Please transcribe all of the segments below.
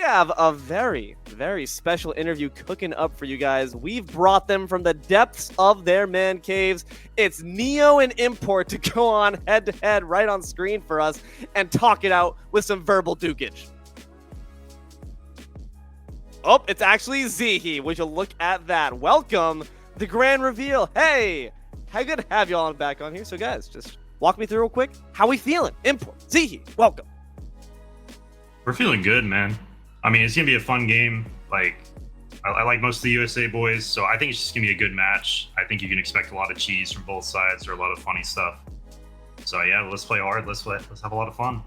have a very, very special interview cooking up for you guys. We've brought them from the depths of their man caves. It's Neo and Import to go on head-to-head right on screen for us and talk it out with some verbal dukage. Oh, it's actually Zihi. Would you look at that? Welcome, the grand reveal. Hey, how good to have you all back on here. So guys, just walk me through real quick. How we feeling? Import, Zihi, welcome. We're feeling good, man. I mean, it's going to be a fun game. Like, I like most of the USA boys, so I think it's just going to be a good match. I think you can expect a lot of cheese from both sides or a lot of funny stuff. So, yeah, let's play hard. Let's have a lot of fun.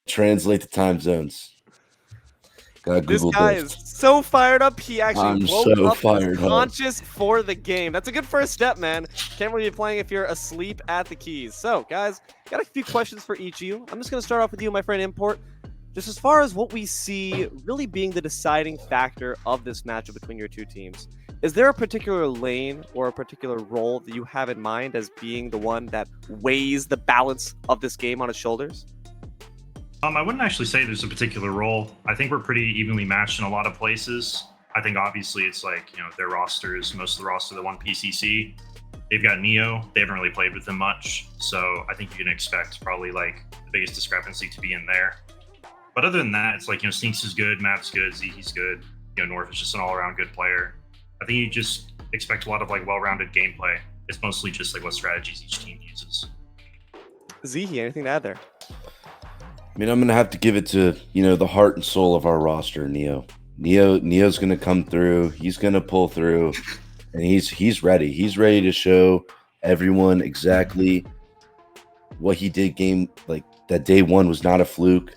Translate the time zones. This guy is so fired up. He actually woke up conscious for the game. That's a good first step, man. Can't really be playing if you're asleep at the keys. So, guys, got a few questions for each of you. I'm just going to start off with you, my friend Import. Just as far as what we see really being the deciding factor of this matchup between your two teams, is there a particular lane or a particular role that you have in mind as being the one that weighs the balance of this game on its shoulders? I wouldn't actually say there's a particular role. I think we're pretty evenly matched in a lot of places. I think obviously it's like, you know, their rosters, most of the roster that won PCC. They've got Neo. They haven't really played with them much. So I think you can expect probably like the biggest discrepancy to be in there. But other than that, it's like, you know, Sneaks is good, Map's good, Zihi's good. You know, North is just an all-around good player. I think you just expect a lot of like well-rounded gameplay. It's mostly just like what strategies each team uses. Zihi, anything to add there? I mean, I'm going to have to give it to, you know, the heart and soul of our roster, Neo. Neo's going to come through. He's going to pull through, and he's ready. He's ready to show everyone exactly what he did like that day one was not a fluke.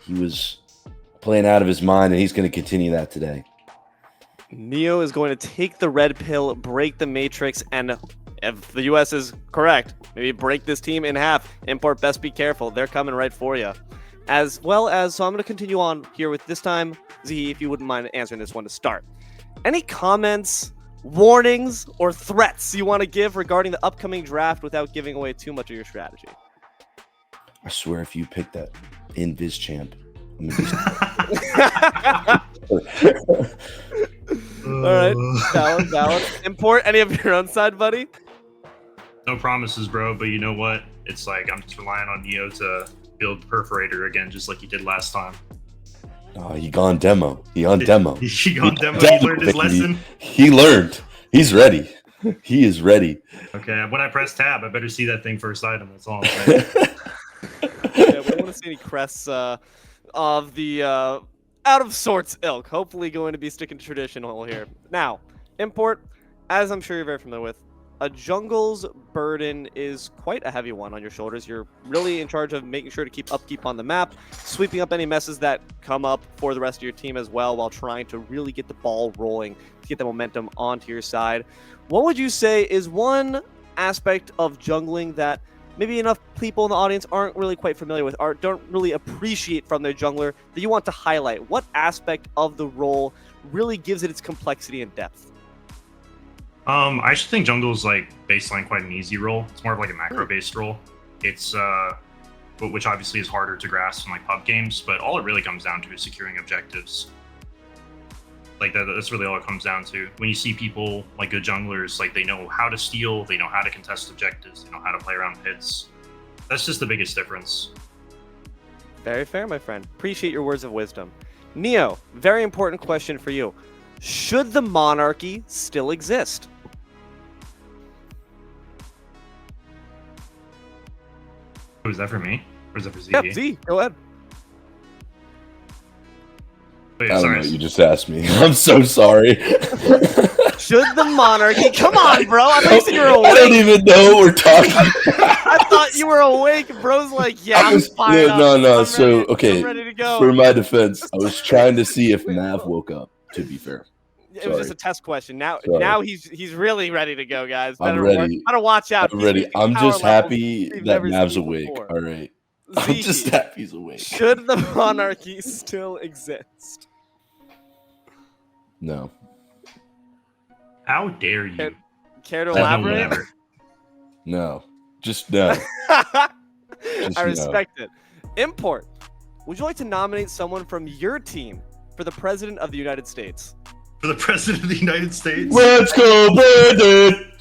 He was playing out of his mind, and he's going to continue that today. Neo is going to take the red pill, break the matrix, and if the US is correct, maybe break this team in half. Import, best be careful. They're coming right for you. As well as, so I'm going to continue on here with this time, Zihi, if you wouldn't mind answering this one to start. Any comments, warnings, or threats you want to give regarding the upcoming draft without giving away too much of your strategy? I swear if you pick that Invis champ, I'm All right, valid. Import, any of your own side, buddy? No promises, bro, but you know what? It's like I'm just relying on Neo to build Perforator again, just like he did last time. Oh, he gone demo. He on demo. He learned his lesson. He learned. He's ready. He is ready. Okay, when I press tab, I better see that thing first item. That's all I'm saying. Yeah, we don't want to see any crests of the out of sorts ilk. Hopefully going to be sticking to traditional here. Now, Import, as I'm sure you're very familiar with, a jungle's burden is quite a heavy one on your shoulders. You're really in charge of making sure to keep upkeep on the map, sweeping up any messes that come up for the rest of your team as well, while trying to really get the ball rolling, to get the momentum onto your side. What would you say is one aspect of jungling that maybe enough people in the audience aren't really quite familiar with, or don't really appreciate from their jungler, that you want to highlight? What aspect of the role really gives it its complexity and depth? I actually think jungle is like baseline quite an easy role. It's more of like a macro-based role. It's which obviously is harder to grasp in like pub games, but all it really comes down to is securing objectives. Like that's really all it comes down to. When you see people like good junglers, like they know how to steal, they know how to contest objectives, they know how to play around pits. That's just the biggest difference. Very fair, my friend. Appreciate your words of wisdom. Neo, very important question for you. Should the monarchy still exist? Was that for me? Or is that for Z? Yep, Z, go ahead. Wait, I don't sorry. know, you just asked me. I'm so sorry. Should the monarchy... Come on, bro. I thought you said you were awake. I don't even know what we're talking about. I thought you were awake. Bro's like, yeah, I'm fired up. No. So, okay, I'm ready to go. for my defense, I was trying to see if Mav woke up, to be fair. It was just a test question. Now he's really ready to go, guys. I'm ready. Better watch out. I'm ready. I'm just happy that Mav's awake. All right. I'm just happy he's awake. Should the monarchy still exist? No. How dare you? Care to elaborate? No. Just no. Just, I you know. respect it. Import, would you like to nominate someone from your team for the President of the United States? For the President of the United States? Let's go, Brandon!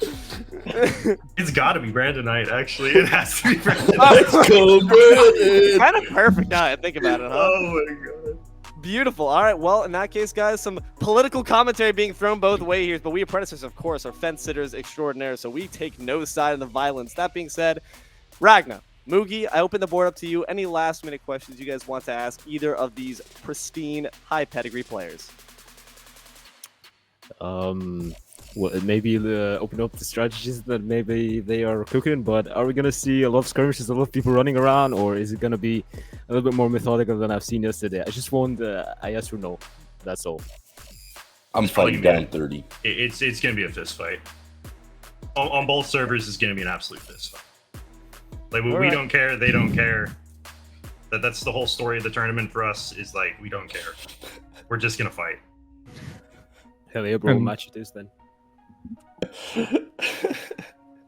It's got to be Brandon Knight, actually. It has to be Brandon Let's Knight. go, Brandon! Kind of perfect now I think about it, huh? Oh my god. Beautiful. All right. Well, in that case, guys, some political commentary being thrown both ways here. But we Predecessors, of course, are fence sitters extraordinaire, so we take no side in the violence. That being said, Ragna, Mugi, I open the board up to you. Any last-minute questions you guys want to ask either of these pristine, high-pedigree players? Well, maybe open up the strategies that maybe they are cooking, but are we gonna see a lot of skirmishes, a lot of people running around, or is it gonna be a little bit more methodical than I've seen yesterday? I just want a yes or no. That's all. I'm fighting down 30. It's gonna be a fist fight. On both servers, it's gonna be an absolute fist fight. Like we don't care, they don't care. That's the whole story of the tournament for us. Is like we don't care. We're just gonna fight. Hell yeah, bro! Match it is then.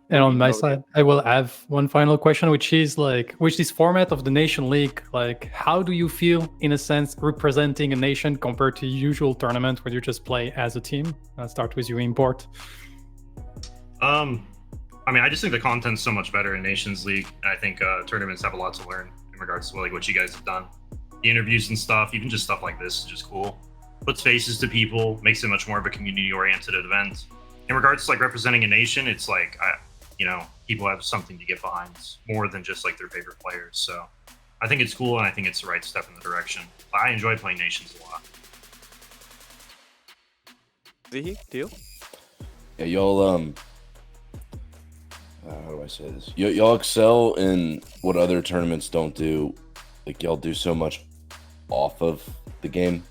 And on my side, I will have one final question, which is like, with this format of the Nation League, like, how do you feel, in a sense, representing a nation compared to usual tournament where you just play as a team? I'll start with you, Import. I mean, I just think the content's so much better in Nations League, and I think tournaments have a lot to learn in regards to like what you guys have done. The interviews and stuff, even just stuff like this is just cool. Puts faces to people, makes it much more of a community-oriented event. In regards to like representing a nation, it's like, you know, people have something to get behind more than just like their favorite players. So I think it's cool, and I think it's the right step in the direction. I enjoy playing Nations a lot. Zihi, do you? Yeah, y'all, how do I say this? Y'all excel in what other tournaments don't do. Like, y'all do so much off of the game,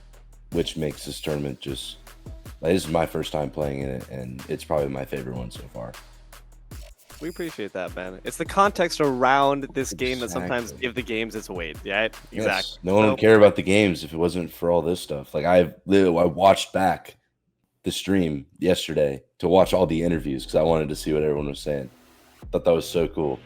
which makes this tournament just... Like, this is my first time playing in it, and it's probably my favorite one so far. We appreciate that, man. It's the context around this game that sometimes Exactly. give the games its weight. Yeah, exactly. Yes, no one would care about the games if it wasn't for all this stuff. Like, I watched back the stream yesterday to watch all the interviews because I wanted to see what everyone was saying. Thought that was so cool.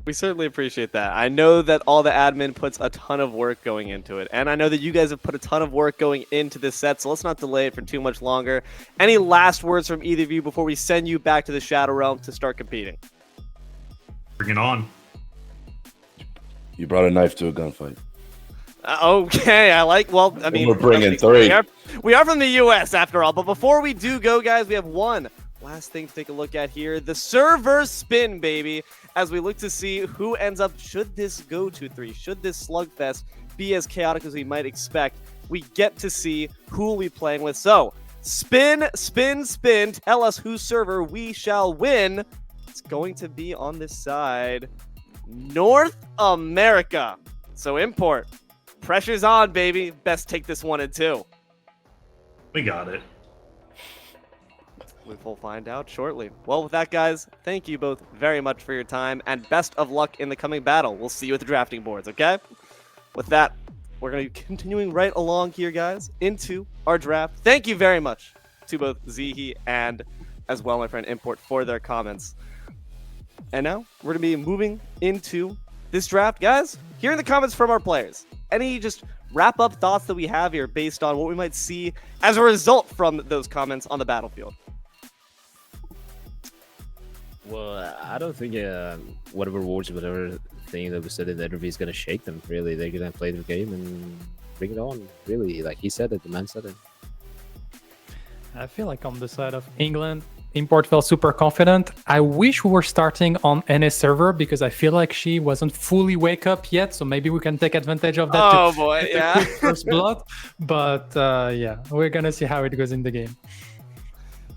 We certainly appreciate that. I know that all the admin puts a ton of work going into it, and I know that you guys have put a ton of work going into this set, so let's not delay it for too much longer. Any last words from either of you before we send you back to the Shadow Realm to start competing? Bring it on. You brought a knife to a gunfight. Okay, I like. Well, I mean, we're bringing 3. We are from the U.S. after all, but before we do go, guys, we have one last thing to take a look at here: the server spin, baby. As we look to see who ends up, should this go to 3, should this slugfest be as chaotic as we might expect, we get to see who we'll be playing with. So, spin, spin, spin. Tell us whose server we shall win. It's going to be on this side, North America. So, Import, pressure's on, baby. Best take this 1 and 2. We got it. We'll find out shortly. Well, with that, guys, thank you both very much for your time, and best of luck in the coming battle. We'll see you at the drafting boards, okay? With that, we're going to be continuing right along here, guys, into our draft. Thank you very much to both Zihi and, as well, my friend Import, for their comments. And now, we're going to be moving into this draft. Guys, hearing the comments from our players. Any just wrap-up thoughts that we have here based on what we might see as a result from those comments on the battlefield? Well, I don't think whatever words, whatever thing that was said in the interview is gonna shake them. Really, they're gonna play their game and bring it on. Really, like he said it, the man said it. I feel like on the side of England, Import felt super confident. I wish we were starting on NS server because I feel like she wasn't fully wake up yet, so maybe we can take advantage of that. Oh boy, yeah. First blood, but yeah, we're gonna see how it goes in the game.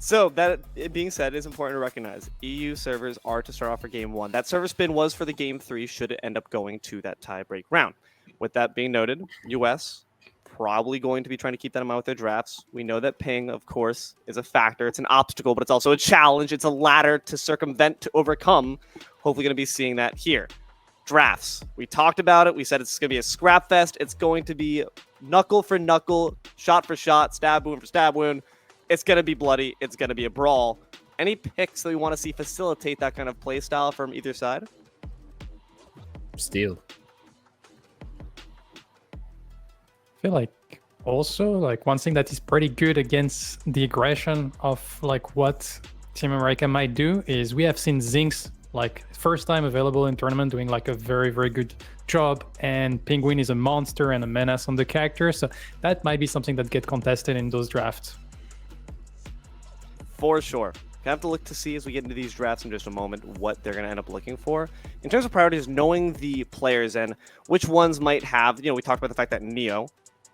So, that it being said, it is important to recognize EU servers are to start off for game 1. That server spin was for the game 3 should it end up going to that tie-break round. With that being noted, US probably going to be trying to keep that in mind with their drafts. We know that ping, of course, is a factor. It's an obstacle, but it's also a challenge. It's a ladder to circumvent, to overcome. Hopefully going to be seeing that here. Drafts. We talked about it. We said it's going to be a scrap fest. It's going to be knuckle for knuckle, shot for shot, stab wound for stab wound. It's going to be bloody. It's going to be a brawl. Any picks that we want to see facilitate that kind of play style from either side? steal. I feel like also like one thing that is pretty good against the aggression of like what Team America might do is we have seen Zinx like first time available in tournament doing like a very, very good job, and Penguin is a monster and a menace on the character, so that might be something that get contested in those drafts. For sure. I have to look to see as we get into these drafts in just a moment what they're going to end up looking for. In terms of priorities, knowing the players and which ones might have, we talked about the fact that Neo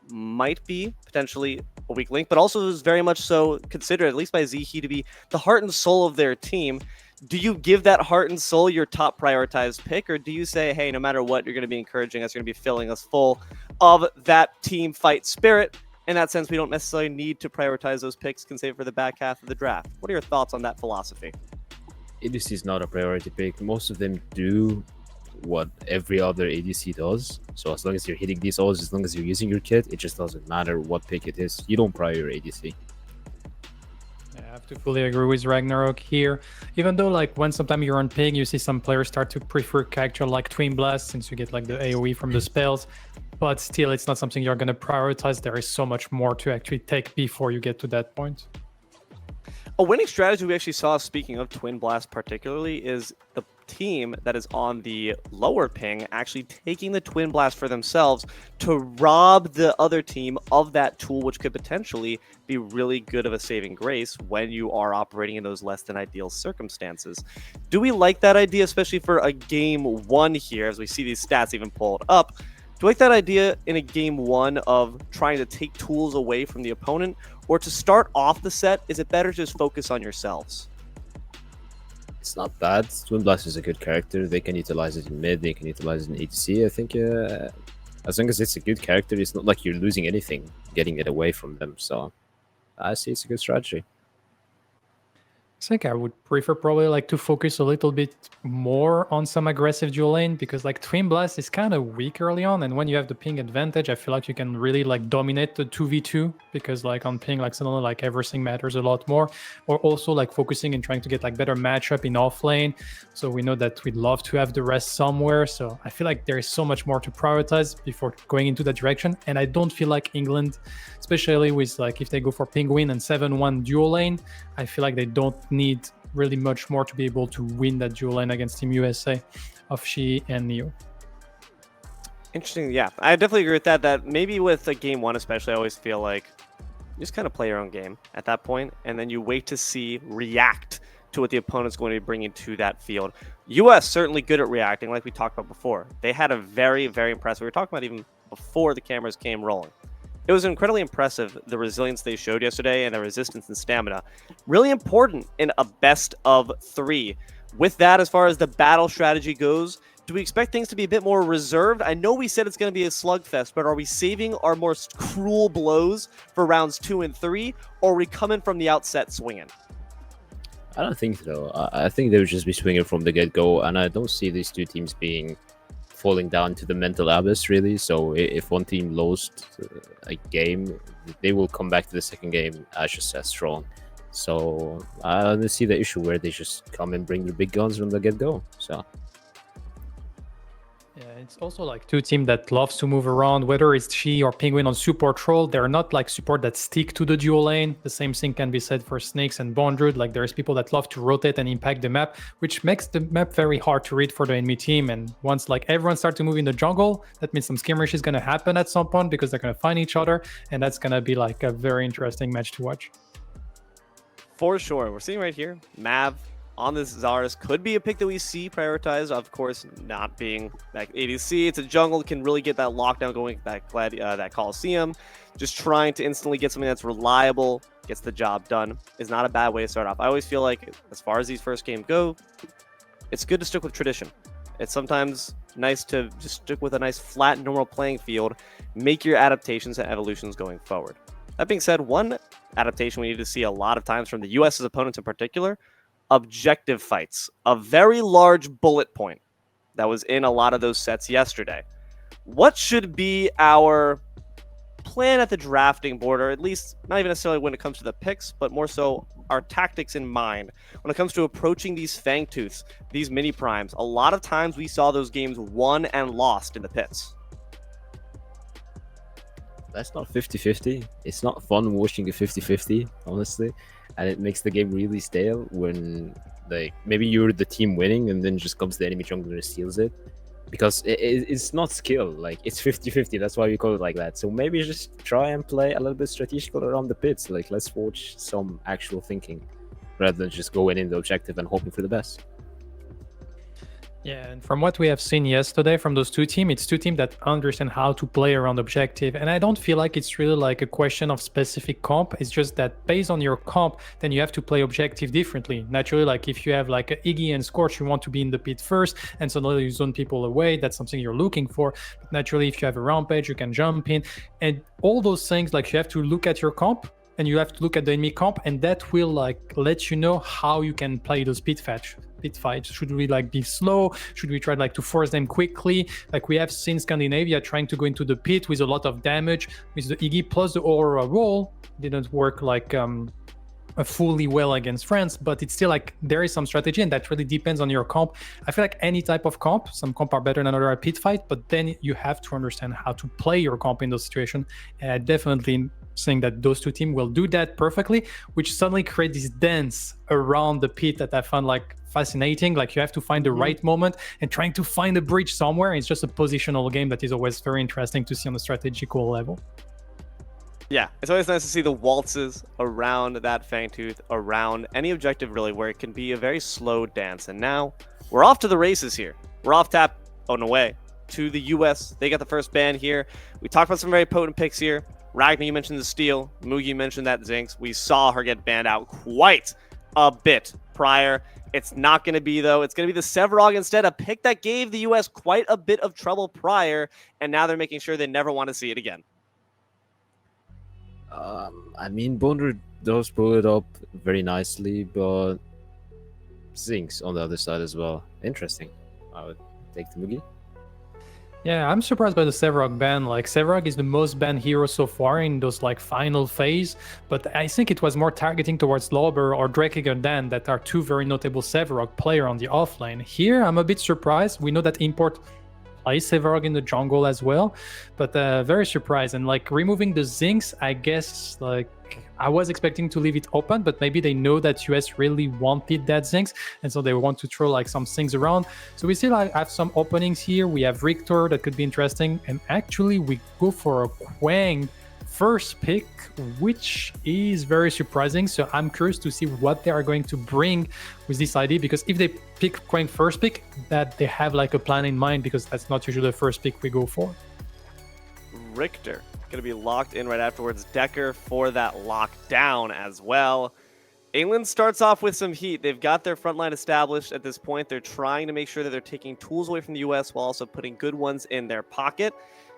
might be potentially a weak link, but also is very much so considered, at least by Zihi, to be the heart and soul of their team. Do you give that heart and soul your top prioritized pick, or do you say, hey, no matter what, you're going to be encouraging us, you're going to be filling us full of that team fight spirit? In that sense, we don't necessarily need to prioritize those picks, can save for the back half of the draft. What are your thoughts on that philosophy? ADC is not a priority pick. Most of them do what every other ADC does. So as long as you're hitting these odds, as long as you're using your kit, it just doesn't matter what pick it is. You don't prior your ADC. I have to fully agree with Ragnarok here. Even though like when sometimes you're on ping, you see some players start to prefer character like Twin Blast since you get like the AoE from the spells. But still, it's not something you're going to prioritize. There is so much more to actually take before you get to that point. A winning strategy we actually saw, speaking of Twin Blast particularly, is the team that is on the lower ping actually taking the Twin Blast for themselves to rob the other team of that tool, which could potentially be really good of a saving grace when you are operating in those less than ideal circumstances. Do we like that idea, especially for a game one here, as we see these stats even pulled up? Do you like that idea in a game one of trying to take tools away from the opponent, or to start off the set, is it better to just focus on yourselves? It's not bad. Twin Blast is a good character. They can utilize it in mid, they can utilize it in ADC. I think as long as it's a good character, it's not like you're losing anything getting it away from them. So I see it's a good strategy. I think I would prefer probably like to focus a little bit more on some aggressive dual lane, because like Twin Blast is kind of weak early on, and when you have the ping advantage, I feel like you can really like dominate the 2v2, because like on ping, like suddenly like everything matters a lot more. Or also like focusing and trying to get like better matchup in off lane. So we know that we'd love to have the rest somewhere. So I feel like there is so much more to prioritize before going into that direction. And I don't feel like England, especially with like if they go for Penguin and 7-1 dual lane, I feel like they don't need really much more to be able to win that dual lane against Team USA of Shi and Neo. Interesting. Yeah, I definitely agree with that. That maybe with a game one, especially, I always feel like you just kind of play your own game at that point, and then you wait to see react to what the opponent's going to be bringing to that field. US certainly good at reacting, like we talked about before. They had a very, very impressive. We were talking about even before the cameras came rolling. It was incredibly impressive, the resilience they showed yesterday and the resistance and stamina. Really important in a best of 3. With that, as far as the battle strategy goes, do we expect things to be a bit more reserved? I know we said it's going to be a slugfest, but are we saving our more cruel blows for rounds 2 and 3, or are we coming from the outset swinging? I don't think so. I think they would just be swinging from the get-go, and I don't see these two teams falling down to the mental abyss, really. So if one team lost a game, they will come back to the second game just as strong. So I don't see the issue where they just come and bring the big guns from the get-go. So yeah, it's also like two teams that loves to move around, whether it's Shi or Penguin on support role. They're not like support that stick to the dual lane. The same thing can be said for Snakes and Bondred. Like there's people that love to rotate and impact the map, which makes the map very hard to read for the enemy team. And once like everyone starts to move in the jungle, that means some skirmish is going to happen at some point, because they're going to find each other, and that's going to be like a very interesting match to watch. For sure. We're seeing right here, Mav on this Zarus could be a pick that we see prioritized, of course, not being like ADC. It's a jungle, can really get that lockdown going, that Coliseum. Just trying to instantly get something that's reliable, gets the job done, is not a bad way to start off. I always feel like, as far as these first games go, it's good to stick with tradition. It's sometimes nice to just stick with a nice flat, normal playing field, make your adaptations and evolutions going forward. That being said, one adaptation we need to see a lot of times from the US's opponents in particular, objective fights. A very large bullet point that was in a lot of those sets yesterday. What should be our plan at the drafting board, or at least not even necessarily when it comes to the picks, but more so our tactics in mind. When it comes to approaching these Fangtooths, these mini primes, a lot of times we saw those games won and lost in the pits. That's not 50-50. It's not fun watching a 50-50, honestly. And it makes the game really stale when, like, maybe you're the team winning and then just comes the enemy jungler and steals it. Because it's not skill, like, it's 50-50. That's why we call it like that. So maybe just try and play a little bit strategical around the pits. Like, let's watch some actual thinking rather than just going in the objective and hoping for the best. Yeah, and from what we have seen yesterday from those two teams, it's two teams that understand how to play around objective. And I don't feel like it's really like a question of specific comp. It's just that based on your comp, then you have to play objective differently. Naturally, like if you have like a Iggy and Scorch, you want to be in the pit first, and suddenly you zone people away. That's something you're looking for. But naturally, if you have a Rampage, you can jump in. And all those things, like you have to look at your comp, and you have to look at the enemy comp, and that will like let you know how you can play those pit fights. Should we like be slow? Should we try like to force them quickly? Like we have seen Scandinavia trying to go into the pit with a lot of damage with the Iggy plus the Aurora roll. Didn't work like fully well against France, but it's still like there is some strategy, and that really depends on your comp. I feel like any type of comp, some comp are better than other at pit fight, but then you have to understand how to play your comp in those situations. And I definitely saying that those two teams will do that perfectly, which suddenly create this dance around the pit that I found like fascinating. Like you have to find the right moment and trying to find a bridge somewhere. It's just a positional game that is always very interesting to see on the strategical level. Yeah, it's always nice to see the waltzes around that Fangtooth, around any objective really, where it can be a very slow dance. And now we're off to the races here. We're off tap on the way to the US. They got the first ban here. We talked about some very potent picks here. Ragnar, you mentioned the steal. Mugi mentioned that Zinx. We saw her get banned out quite a bit prior. It's not going to be, though. It's going to be the Sevarog instead, a pick that gave the US quite a bit of trouble prior, and now they're making sure they never want to see it again. I mean, Boner does pull it up very nicely, but Zinx on the other side as well. Interesting. I would take the Mugi. Yeah, I'm surprised by the Sevarog ban. Like, Sevarog is the most banned hero so far in those, like, final phase, but I think it was more targeting towards Lauber or Drakig Dan that are two very notable Sevarog player on the offlane. Here, I'm a bit surprised. We know that Import plays Sevarog in the jungle as well, but very surprised. And, like, removing the Zinx, I guess, like, I was expecting to leave it open, but maybe they know that US really wanted that Zinx, and so they want to throw like some things around. So we still have some openings here. We have Richter that could be interesting, and actually we go for a Quang first pick, which is very surprising. So I'm curious to see what they are going to bring with this idea, because if they pick Quang first pick, that they have like a plan in mind, because that's not usually the first pick we go for. Richter going to be locked in right afterwards. Decker for that lockdown as well. England starts off with some heat. They've got their front line established at this point. They're trying to make sure that they're taking tools away from the US while also putting good ones in their pocket.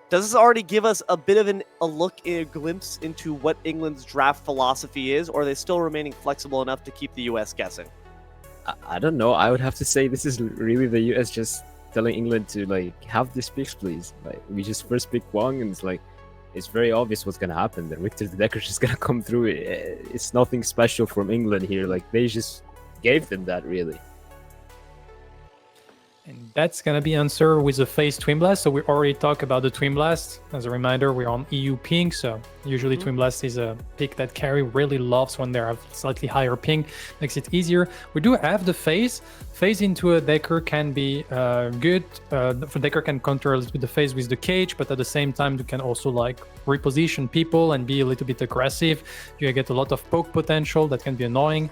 Does this already give us a bit of a glimpse into what England's draft philosophy is, or are they still remaining flexible enough to keep the US guessing? I don't know. I would have to say this is really the US just telling England to like have these picks, please. Like we just first pick Wang, and it's like it's very obvious what's gonna happen. The Richter the Decker is just gonna come through. It's nothing special from England here. Like they just gave them that really. And that's going to be answered with a phase Twin Blast. So we already talked about the Twin Blast. As a reminder, we're on EU ping. So usually Twin Blast is a pick that Carry really loves when they have slightly higher ping. Makes it easier. We do have the phase. Phase into a Decker can be good. The Decker can counter a little bit the phase with the cage, but at the same time, you can also like reposition people and be a little bit aggressive. You get a lot of poke potential that can be annoying.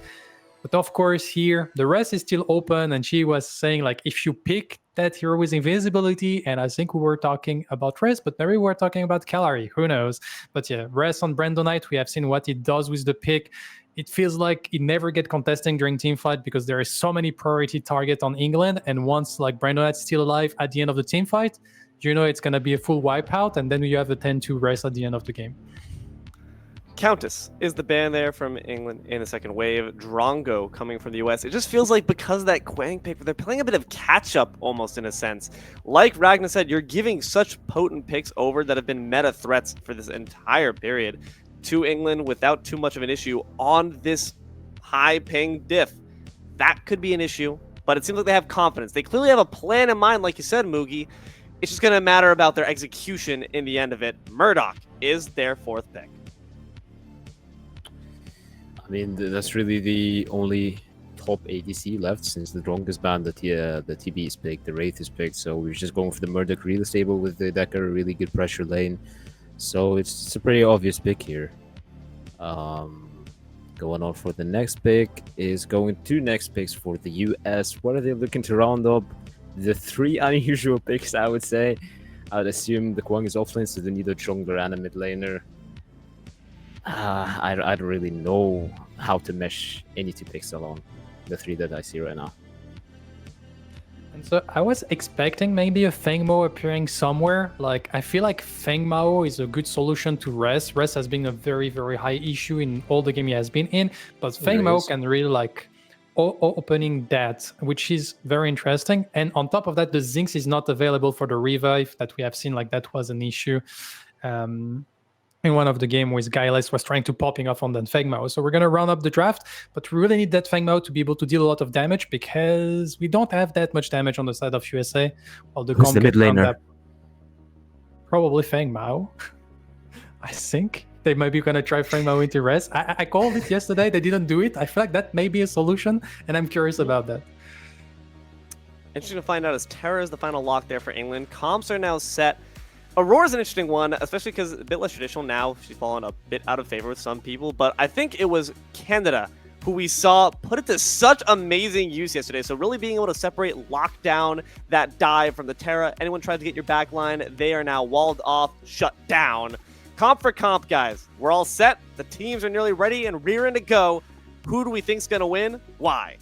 But of course here, the rest is still open, and she was saying like, if you pick that hero with invisibility, and I think we were talking about rest, but maybe we're talking about Kalari, who knows? But yeah, rest on Brandonite, we have seen what it does with the pick. It feels like it never get contesting during teamfight because there is so many priority target on England, and once like Brandonite's still alive at the end of the teamfight, you know it's gonna be a full wipeout, and then you have a 10-2 rest at the end of the game. Countess is the ban there from England in the second wave. Drongo coming from the US. It just feels like because of that Quang pick, they're playing a bit of catch-up almost in a sense. Like Ragnar said, you're giving such potent picks over that have been meta threats for this entire period to England without too much of an issue on this high ping diff. That could be an issue, but it seems like they have confidence. They clearly have a plan in mind, like you said, Mugi. It's just going to matter about their execution in the end of it. Murdoch is their fourth pick. I mean, that's really the only top ADC left since the Dronk is banned, the TB is picked, the Wraith is picked, so we're just going for the Murdoch really stable with the Decker, really good pressure lane. So it's a pretty obvious pick here. Going on for the next pick is going to next picks for the US. What are they looking to round up? The three unusual picks, I would say. I would assume the Kwang is offlane, so they need a jungler and a mid laner. I don't really know how to mesh any two picks along the three that I see right now. And so I was expecting maybe a Feng Mao appearing somewhere. Like, I feel like Feng Mao is a good solution to Res. Res has been a very, very high issue in all the game he has been in, but Feng Mao can really like opening that, which is very interesting. And on top of that, the Zinx is not available for the revive that we have seen. Like, that was an issue in one of the game where Guyless was trying to popping off on that Feng Mao. So we're going to round up the draft, but we really need that Feng Mao to be able to deal a lot of damage because we don't have that much damage on the side of USA. Well, Who's the mid laner? Probably Feng Mao. I think they might be going to try Feng Mao into Res. I called it yesterday. They didn't do it. I feel like that may be a solution, and I'm curious about that. Interesting to find out as Terra is the final lock there for England. Comps are now set. Aurora's an interesting one, especially because a bit less traditional now. She's fallen a bit out of favor with some people, but I think it was Canada who we saw put it to such amazing use yesterday. So really being able to separate, lock down that dive from the Terra. Anyone tries to get your back line, they are now walled off, shut down. Comp for comp, guys. We're all set. The teams are nearly ready and rearing to go. Who do we think's going to win? Why?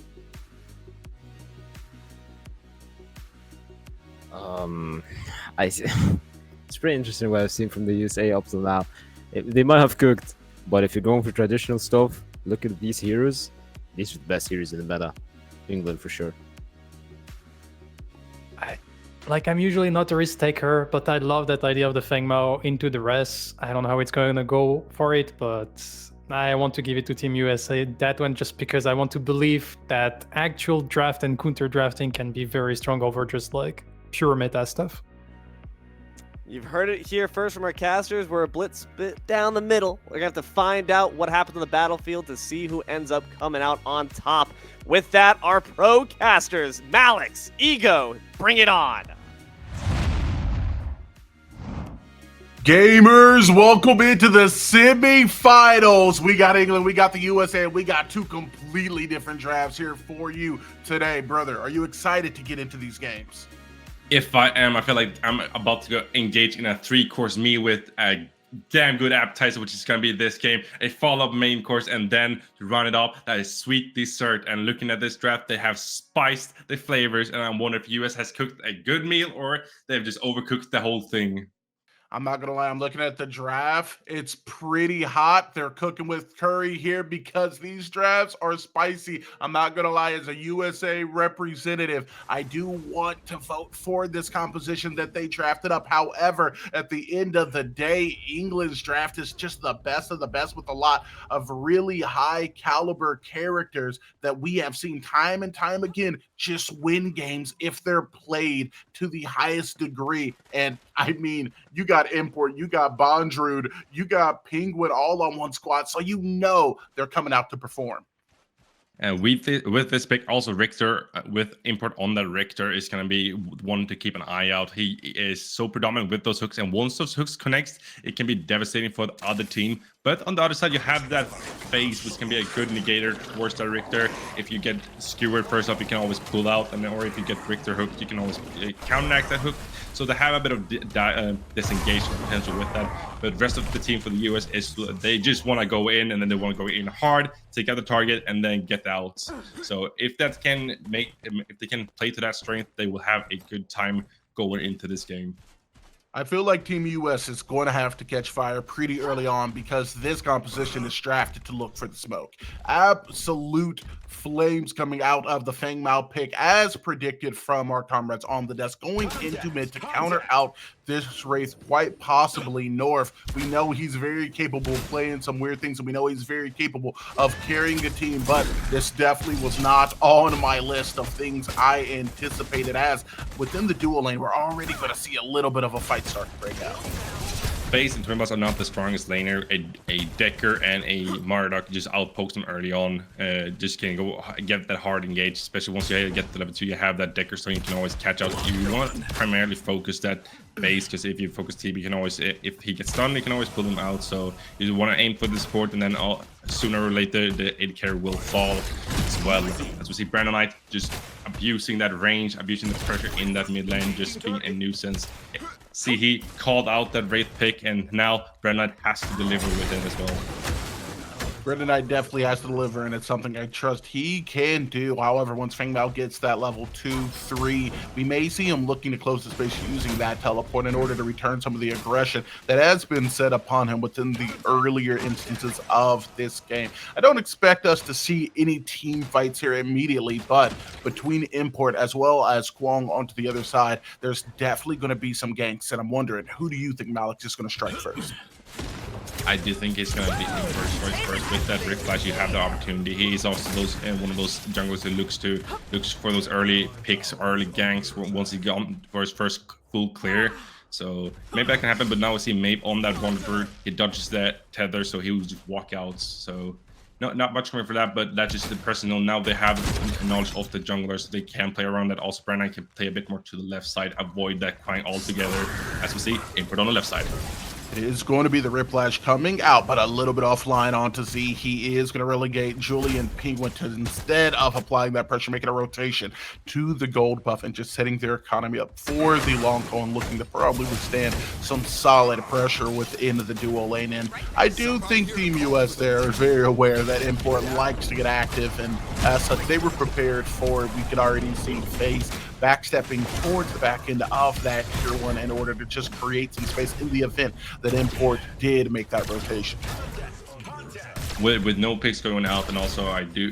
It's pretty interesting what I've seen from the USA up till now. They might have cooked, but if you're going for traditional stuff, look at these heroes. These are the best heroes in the meta. England for sure. I'm usually not a risk taker, but I love that idea of the Feng Mao into the Res. I don't know how it's going to go for it, but I want to give it to Team USA. That one just because I want to believe that actual draft and counter drafting can be very strong over just like pure meta stuff. You've heard it here first from our casters. We're a blitz bit down the middle. We're going to have to find out what happens on the battlefield to see who ends up coming out on top. With that, our pro casters, Malix, Ego, bring it on. Gamers, welcome into the semifinals. We got England, we got the USA, and we got two completely different drafts here for you today. Brother, are you excited to get into these games? If I am, I feel like I'm about to go engage in a 3-course meal with a damn good appetizer, which is going to be this game, a follow-up main course, and then to run it up, that is sweet dessert. And looking at this draft, they have spiced the flavors, and I wonder if US has cooked a good meal or they've just overcooked the whole thing. I'm not going to lie. I'm looking at the draft. It's pretty hot. They're cooking with curry here because these drafts are spicy. I'm not going to lie. As a USA representative, I do want to vote for this composition that they drafted up. However, at the end of the day, England's draft is just the best of the best with a lot of really high caliber characters that we have seen time and time again just win games if they're played to the highest degree. And I mean, you got Import, you got Bondrude, you got Penguin all on one squad, so you know they're coming out to perform. And with this pick, also Richter, with Import on that Richter is going to be one to keep an eye out. He is so predominant with those hooks, and once those hooks connect, it can be devastating for the other team. But on the other side, you have that phase, which can be a good negator towards the Richter. If you get skewered first up, you can always pull out, and or if you get Richter hooked, you can always counteract that hook. So they have a bit of disengagement potential with that. But the rest of the team for the US is they just want to go in, and then they want to go in hard, take out the target, and then get out. So if they can play to that strength, they will have a good time going into this game. I feel like Team US is going to have to catch fire pretty early on because this composition is drafted to look for the smoke. Absolute flames coming out of the Feng Mao pick as predicted from our comrades on the desk, going into mid to counter out this Wraith, quite possibly North. We know he's very capable of playing some weird things, and we know he's very capable of carrying a team, but this definitely was not on my list of things I anticipated, as within the dual lane, we're already going to see a little bit of a fight start to break out. FaZe and Twimbus are not the strongest laner. A Decker and a Marduk just outpokes them early on. Just can go get that hard engaged, especially once you get to level 2. You have that Decker, so you can always catch out. You want to primarily focus that base, because if you focus TB, you can always, if he gets stunned, you can always pull him out. So you want to aim for the support, and then sooner or later the AD carry will fall as well. As we see Brandon Knight just abusing that range, abusing the pressure in that mid lane, just being a nuisance. See, he called out that Wraith pick, and now Brandon Knight has to deliver with it as well. Brandon Knight definitely has to deliver, and it's something I trust he can do. However, once Feng Mao gets that level 2, 3, we may see him looking to close the space using that teleport in order to return some of the aggression that has been set upon him within the earlier instances of this game. I don't expect us to see any team fights here immediately, but between Import as well as Kwong onto the other side, there's definitely going to be some ganks, and I'm wondering, who do you think Malik is going to strike first? I do think it's going to be Import's choice first. With that Rift Flash, you have the opportunity. He's also one of those junglers who looks for those early picks, early ganks once he got for his first full clear. So maybe that can happen, but now we see Mape on that Wanderer. He dodges that tether, so he will just walk out. So not much coming for that, but that's just the personal. Now they have knowledge of the junglers, so they can play around that. Also, Brandon can play a bit more to the left side, avoid that crying altogether. As we see, Import on the left side. It is going to be the Riplash coming out, but a little bit offline onto Z. He is going to relegate Julian Penguin to, instead of applying that pressure, making a rotation to the gold buff and just setting their economy up for the long cone, looking to probably withstand some solid pressure within the duo lane. And I do think Team US there is very aware that Import likes to get active, and as such, they were prepared for it. We could already see FaZe backstepping towards the back end of that tier 1 in order to just create some space in the event that Import did make that rotation. With no picks going out, and also I do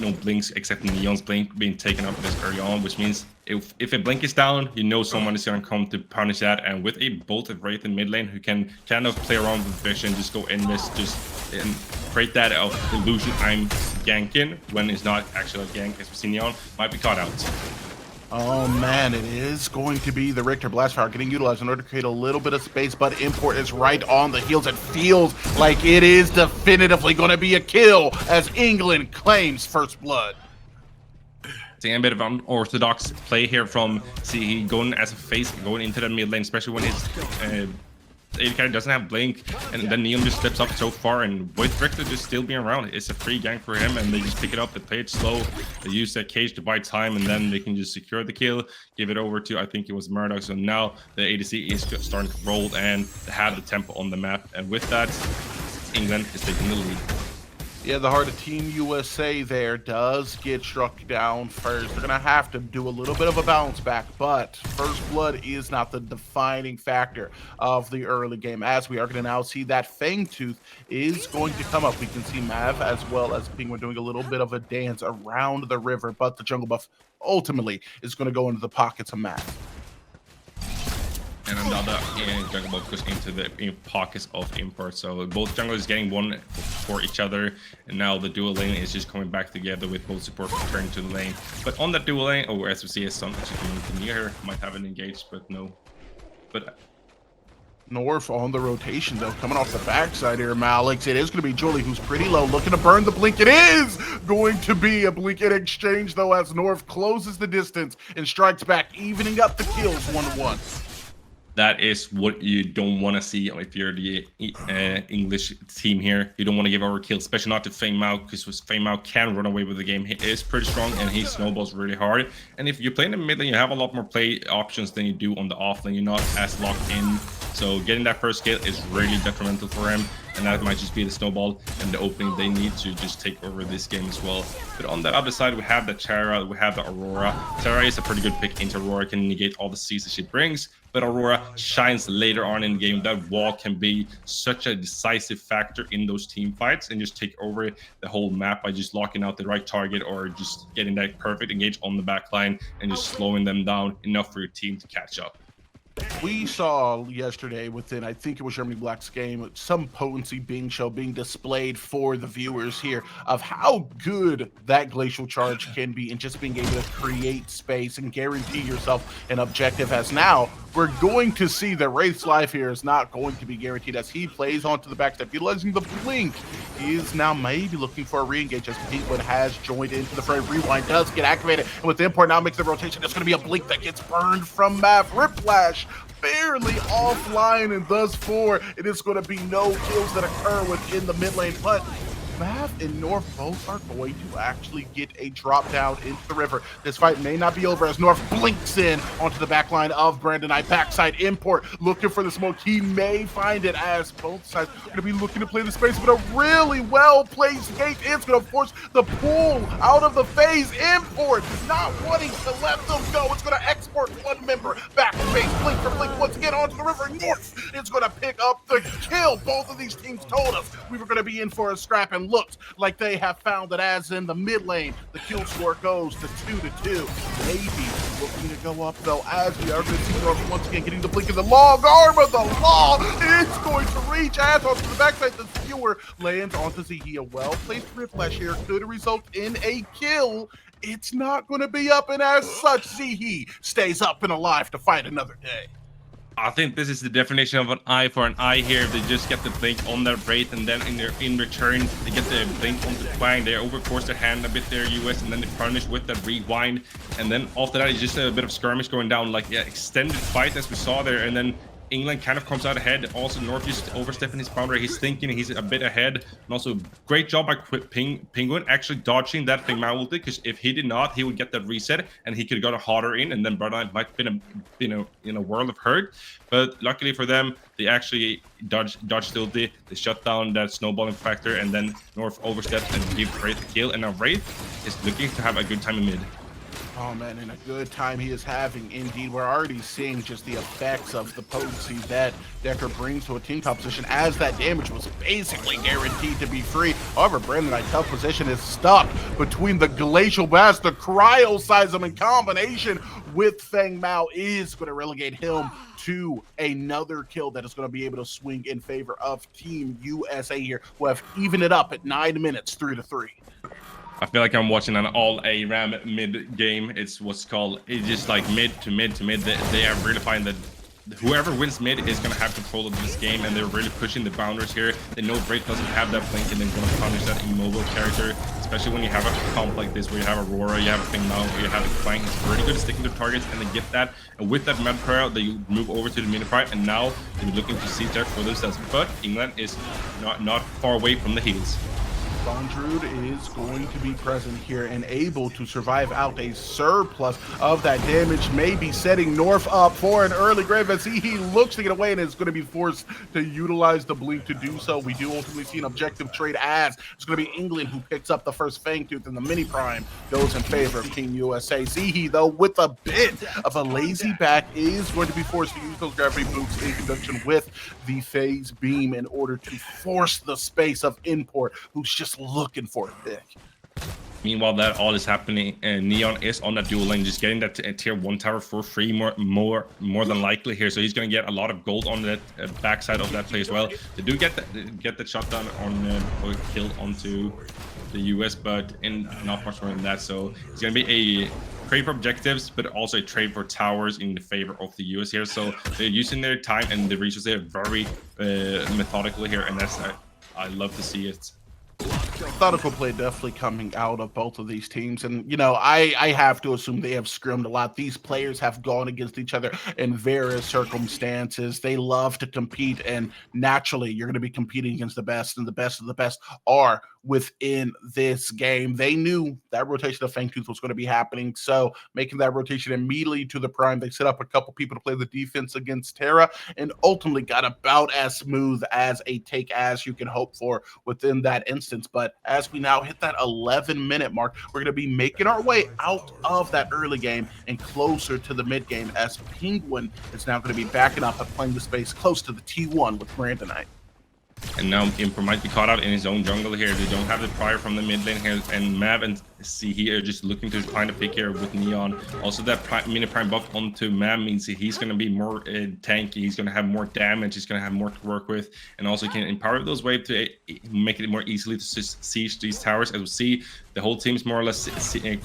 no blinks except Neon's blink being taken up this early on, which means if a blink is down, you know someone is going to come to punish that. And with a bolted Wraith in mid lane who can kind of play around with vision, just go in this, and create that illusion I'm ganking when it's not actually a gank, as we see Neon might be caught out. Oh man, it is going to be the Richter Blast Power getting utilized in order to create a little bit of space, but Import is right on the heels. It feels like it is definitively going to be a kill as England claims first blood. A bit of unorthodox play here from CE going as a FaZe, going into that mid lane, especially when his AD carry doesn't have blink, and then Neon just steps up so far, and with Richter just still being around, it's a free gank for him, and they just pick it up, they play it slow, they use that cage to buy time, and then they can just secure the kill, give it over to, I think it was Murdoch. So now the ADC is starting to roll and have the tempo on the map, and with that, England is taking the lead. Yeah, the heart of Team USA there does get struck down first. They're going to have to do a little bit of a bounce back, but first blood is not the defining factor of the early game, as we are going to now see that Fangtooth is going to come up. We can see Mav as well as Penguin doing a little bit of a dance around the river, but the jungle buff ultimately is going to go into the pockets of Mav. And another jungle buff goes into the pockets of Import. So both junglers getting one for each other, and now the dual lane is just coming back together with both support returning to the lane. But on that dual lane, as we see, Sun near her might have an engaged, but no. But North on the rotation though, coming off the backside here, Malik. It is going to be Julie, who's pretty low, looking to burn the blink. It is going to be a blink in exchange though, as North closes the distance and strikes back, evening up the kills 1-1. that is what you don't want to see if you're the English team here. You don't want to give over kills, especially not to Feng Mao, because Feng Mao can run away with the game. He is pretty strong and he snowballs really hard. And if you play in the mid lane, you have a lot more play options than you do on the off lane. You're not as locked in. So getting that first kill is really detrimental for him. And that might just be the snowball and the opening they need to just take over this game as well. But on the other side, we have the Tara, we have the Aurora. Tara is a pretty good pick into Aurora, can negate all the Cs that she brings. but Aurora shines later on in the game. That wall can be such a decisive factor in those team fights and just take over the whole map by just locking out the right target or just getting that perfect engage on the back line and just slowing them down enough for your team to catch up. We saw yesterday within, I think it was Germany Black's game, some potency being displayed for the viewers here of how good that glacial charge can be and just being able to create space and guarantee yourself an objective. As now we're going to see that Wraith's life here is not going to be guaranteed as he plays onto the backstep, utilizing the blink. He is now maybe looking for a re-engage as Penguin has joined into the fray. Rewind does get activated, and with the import now makes the rotation. It's going to be a blink that gets burned from Mav. Riplash barely offline, and thus for it is going to be no kills that occur within the mid lane, but Mav and North both are going to actually get a drop down into the river. This fight may not be over as North blinks in onto the back line of Brandon I. Backside import looking for the smoke. He may find it as both sides are going to be looking to play the space, but a really well-placed gate is going to force the pull out of the phase. Import not wanting to let them go. It's going to export one member back to base. Blink for blink once again onto the river. North is going to pick up the kill. Both of these teams told us we were going to be in for a scrap, and looks like they have found it. As in the mid lane, the kill score goes to 2-2. Maybe looking to go up though, as we are going to see North once again getting the blink of the long arm of the law. It's going to reach as onto the backside. The skewer lands onto Zihia. Well-placed Riplash here could result in a kill. It's not going to be up, and as such, Zihi stays up and alive to fight another day. I think this is the definition of an eye for an eye here. They just get the blink on their Wraith, and then in return, they get the blink on the Twang. They overforce their hand a bit there, US, and then they punish with the rewind. And then after that, it's just a bit of skirmish going down, like extended fight as we saw there. And then England kind of comes out ahead. Also, North just overstepping his boundary. He's thinking he's a bit ahead. And also, great job by Penguin actually dodging that thing ulti, because if he did not, he would get that reset and he could have got a harder in, and then Brother might have been in a world of hurt. But luckily for them, they actually dodged ulti. They shut down that snowballing factor, and then North oversteps and gives Wraith a kill. And now Wraith is looking to have a good time in mid. Oh man, and a good time he is having indeed. We're already seeing just the effects of the potency that Decker brings to a team composition, as that damage was basically guaranteed to be free. However, Brandon Knight's tough position is stuck between the Glacial Blast, the Cryo Seism in combination with Feng Mao is going to relegate him to another kill that is going to be able to swing in favor of Team USA here, who have evened it up at 9 minutes 3-3. I feel like I'm watching an all ARAM mid game. It's it's just like mid to mid to mid. They are really finding that whoever wins mid is going to have control of this game, and they're really pushing the boundaries here. They know Wraith doesn't have that blink, and they're going to punish that immobile character, especially when you have a comp like this where you have Aurora, you have a thing now, you have a Fang. It's really good at sticking to targets, and they get that. And with that map prayer, they move over to the mini fight, and now they're looking to see there for themselves. But England is not far away from the heels. Bondrude is going to be present here and able to survive out a surplus of that damage, maybe setting North up for an early grave as he looks to get away and is going to be forced to utilize the blink to do so. We do ultimately see an objective trade as it's going to be England who picks up the first Fangtooth, and the mini prime goes in favor of Team USA. Zihi, though, with a bit of a lazy back, is going to be forced to use those gravity boots in conjunction with the phase beam in order to force the space of Import, who's just looking for a pick. Meanwhile, that all is happening, and Neon is on that dual lane, just getting that tier 1 tower for free, more than likely here. So he's going to get a lot of gold on that backside of that play as well. They do get that shutdown on or kill onto the US, but not much more than that. So it's going to be a trade for objectives, but also a trade for towers in the favor of the US here. So they're using their time and the resources there very methodically here, and that's I love to see it. Methodical play definitely coming out of both of these teams, and you know, I have to assume they have scrimmed a lot. These players have gone against each other in various circumstances. They love to compete, and naturally you're going to be competing against the best, and the best of the best are within this game. They knew that rotation of Fangtooth was going to be happening, so making that rotation immediately to the prime, they set up a couple people to play the defense against Terra, and ultimately got about as smooth as a take as you can hope for within that instance. But But as we now hit that 11-minute mark, we're going to be making our way out of that early game and closer to the mid game, as Penguin is now going to be backing up and playing the space close to the T1 with Brandonite. And now Imper might be caught out in his own jungle here. They don't have the prior from the mid lane here. And Mav and C here just looking to find a pick here with Neon. Also, that mini prime buff onto Mav means he's going to be more tanky. He's going to have more damage. He's going to have more to work with. And also can empower those waves to make it more easily to siege these towers. As we see, the whole team's more or less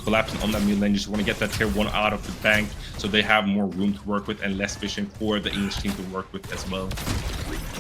collapsing on that mid lane. Just want to get that tier 1 out of the bank so they have more room to work with and less vision for the English team to work with as well.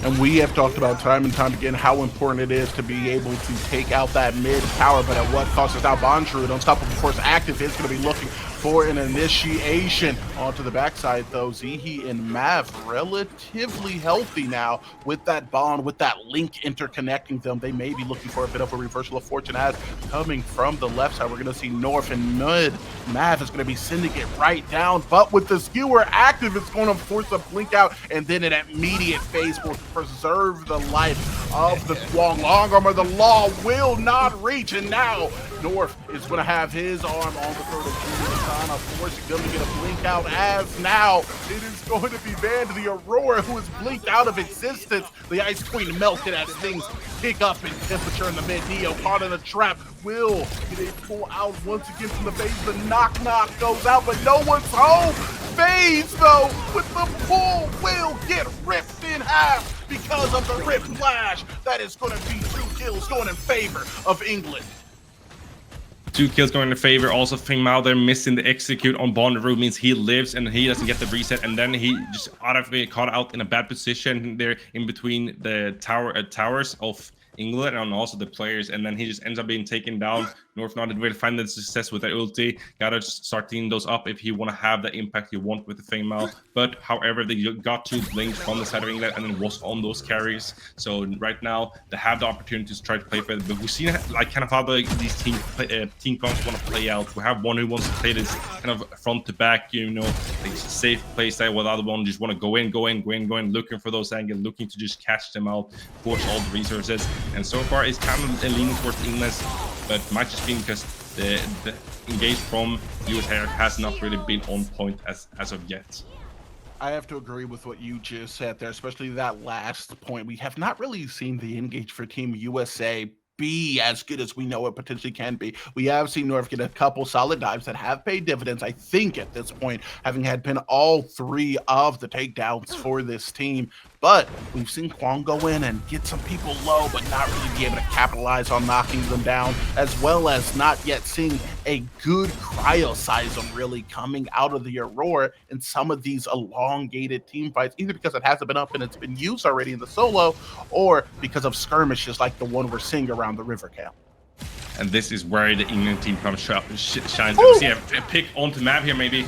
And we have talked about time and time again how important it is to be able to take out that mid tower, but at what cost? Without Bondrewd, Unstoppable Force active, is going to be looking for an initiation onto the backside, though. Zihi and Mav relatively healthy now with that bond, with that link interconnecting them. They may be looking for a bit of a reversal of fortune, as coming from the left side, we're going to see North and mid. Mav is going to be sending it right down, but with the skewer active, it's going to force a blink out, and then an immediate phase will preserve the life of the Swang. Long armor, the law will not reach, and now North is going to have his arm on the throat of Julius. Of course, he's going to get a blink out, as now it is going to be banned. The Aurora, who is blinked out of existence. The Ice Queen melted as things pick up in temperature in the mid. Neo caught in a trap. Will get a pull out once again from the base. The knock goes out, but no one's home. FaZe, though, with the pull, will get ripped in half because of the rip flash. That is going to be 2 kills going in favor of England. 2 kills going in favor. Also, Fingmao there missing the execute on Bondrewd means he lives and he doesn't get the reset, and then he just automatically caught out in a bad position there in between the towers of England and also the players, and then he just ends up being taken down. North not able to find the success with that ulti. Gotta just start teaming those up if you want to have the impact you want with the Fengmao. But however, they got 2 blinks from the side of England and then was on those carries. So right now they have the opportunity to try to play for it. But we've seen like kind of how these team comps want to play out. We have one who wants to play this kind of front to back, you know, like safe play style, while the other one just want to go in, looking for those angles, looking to just catch them out, force all the resources. And so far it's kind of leaning towards England, but might just be because the engage from US has not really been on point as of yet. I have to agree with what you just said there, especially that last point. We have not really seen the engage for Team USA be as good as we know it potentially can be. We have seen North get a couple solid dives that have paid dividends, I think, at this point, having had been all 3 of the takedowns for this team. But we've seen Kwang go in and get some people low, but not really be able to capitalize on knocking them down, as well as not yet seeing a good cryoseism really coming out of the Aurora in some of these elongated team fights, either because it hasn't been up and it's been used already in the solo, or because of skirmishes like the one we're seeing around the river camp. And this is where the England team shines. We see a pick onto Mav here, maybe.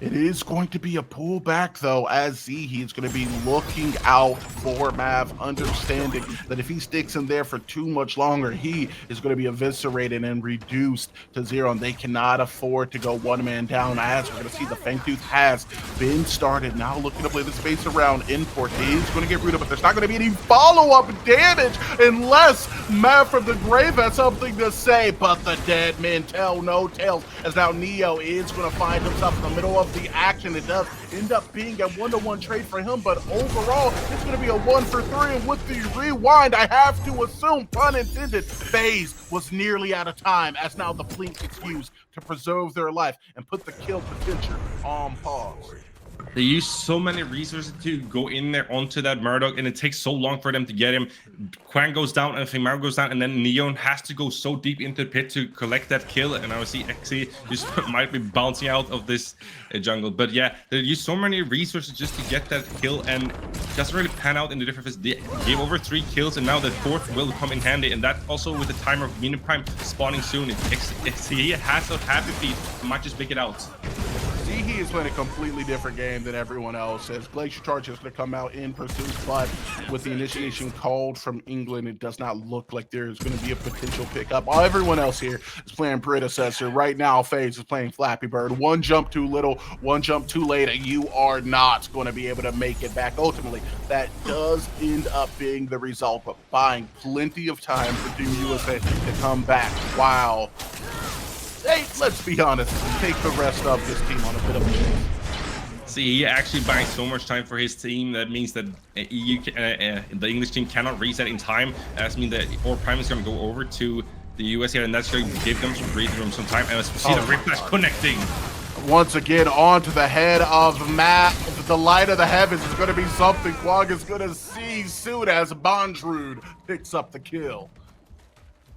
It is going to be a pullback, though, as Zihi is going to be looking out for Mav, understanding that if he sticks in there for too much longer, he is going to be eviscerated and reduced to 0, and they cannot afford to go 1 man down, as we're going to see the Fangtooth has been started. Now looking to play the space around. Import is going to get rooted, but there's not going to be any follow-up damage unless Mav from the grave has something to say, but the dead men tell no tales, as now Neo is going to find himself in the middle of the action. It does end up being a 1-to-1 trade for him, but overall it's going to be a 1 for 3. And with the rewind, I have to assume, pun intended, FaZe was nearly out of time, as now the blink is used to preserve their life and put the kill potential on pause. They use so many resources to go in there onto that Murdoch, and it takes so long for them to get him. Kwang goes down, and Fingmao goes down, and then Neon has to go so deep into the pit to collect that kill. And I see Xe just might be bouncing out of this jungle. But yeah, they use so many resources just to get that kill, and it doesn't really pan out in the different phases. They gave over 3 kills, and now the 4th will come in handy. And that also with the timer of Mini Prime spawning soon. If Xe has a happy feet, might just pick it out. He is playing a completely different game than everyone else. As Glacier Charge is going to come out in pursuit, but with the initiation called from England, it does not look like there's going to be a potential pickup. Everyone else here is playing Predecessor. Right now, FaZe is playing Flappy Bird. One jump too little, one jump too late, and you are not going to be able to make it back. Ultimately, that does end up being the result, but buying plenty of time for Team USA to come back. Wow. Hey, let's be honest, take the rest of this team on a bit of a chase. See, he actually buying so much time for his team. That means that the English team cannot reset in time. That means that our Prime is going to go over to the US here, and that's going to give them some breathing room, some time. And let's see the Whiplash connecting. Once again, onto the head of Matt. The light of the heavens is going to be something Quag is going to see soon as Bondrud picks up the kill.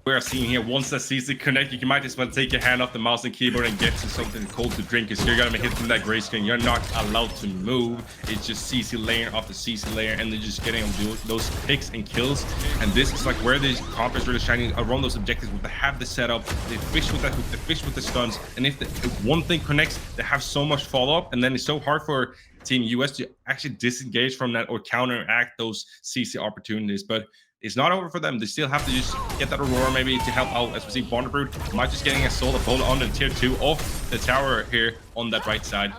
We're seeing here, once that CC connect, you might as well take your hand off the mouse and keyboard and get to something cold to drink, because you're gonna be hitting that gray screen. You're not allowed to move. It's just CC layer after CC layer, and they're just getting those picks and kills. And this is like where these comp is really shining around those objectives. Where they have the setup, they fish with that hook, they fish with the stuns, and if one thing connects, they have so much follow up, and then it's so hard for Team US to actually disengage from that or counteract those CC opportunities. But it's not over for them. They still have to just get that Aurora maybe to help out. As we see, Bondrud might just getting a solo pull on the tier 2 off the tower here on that right side.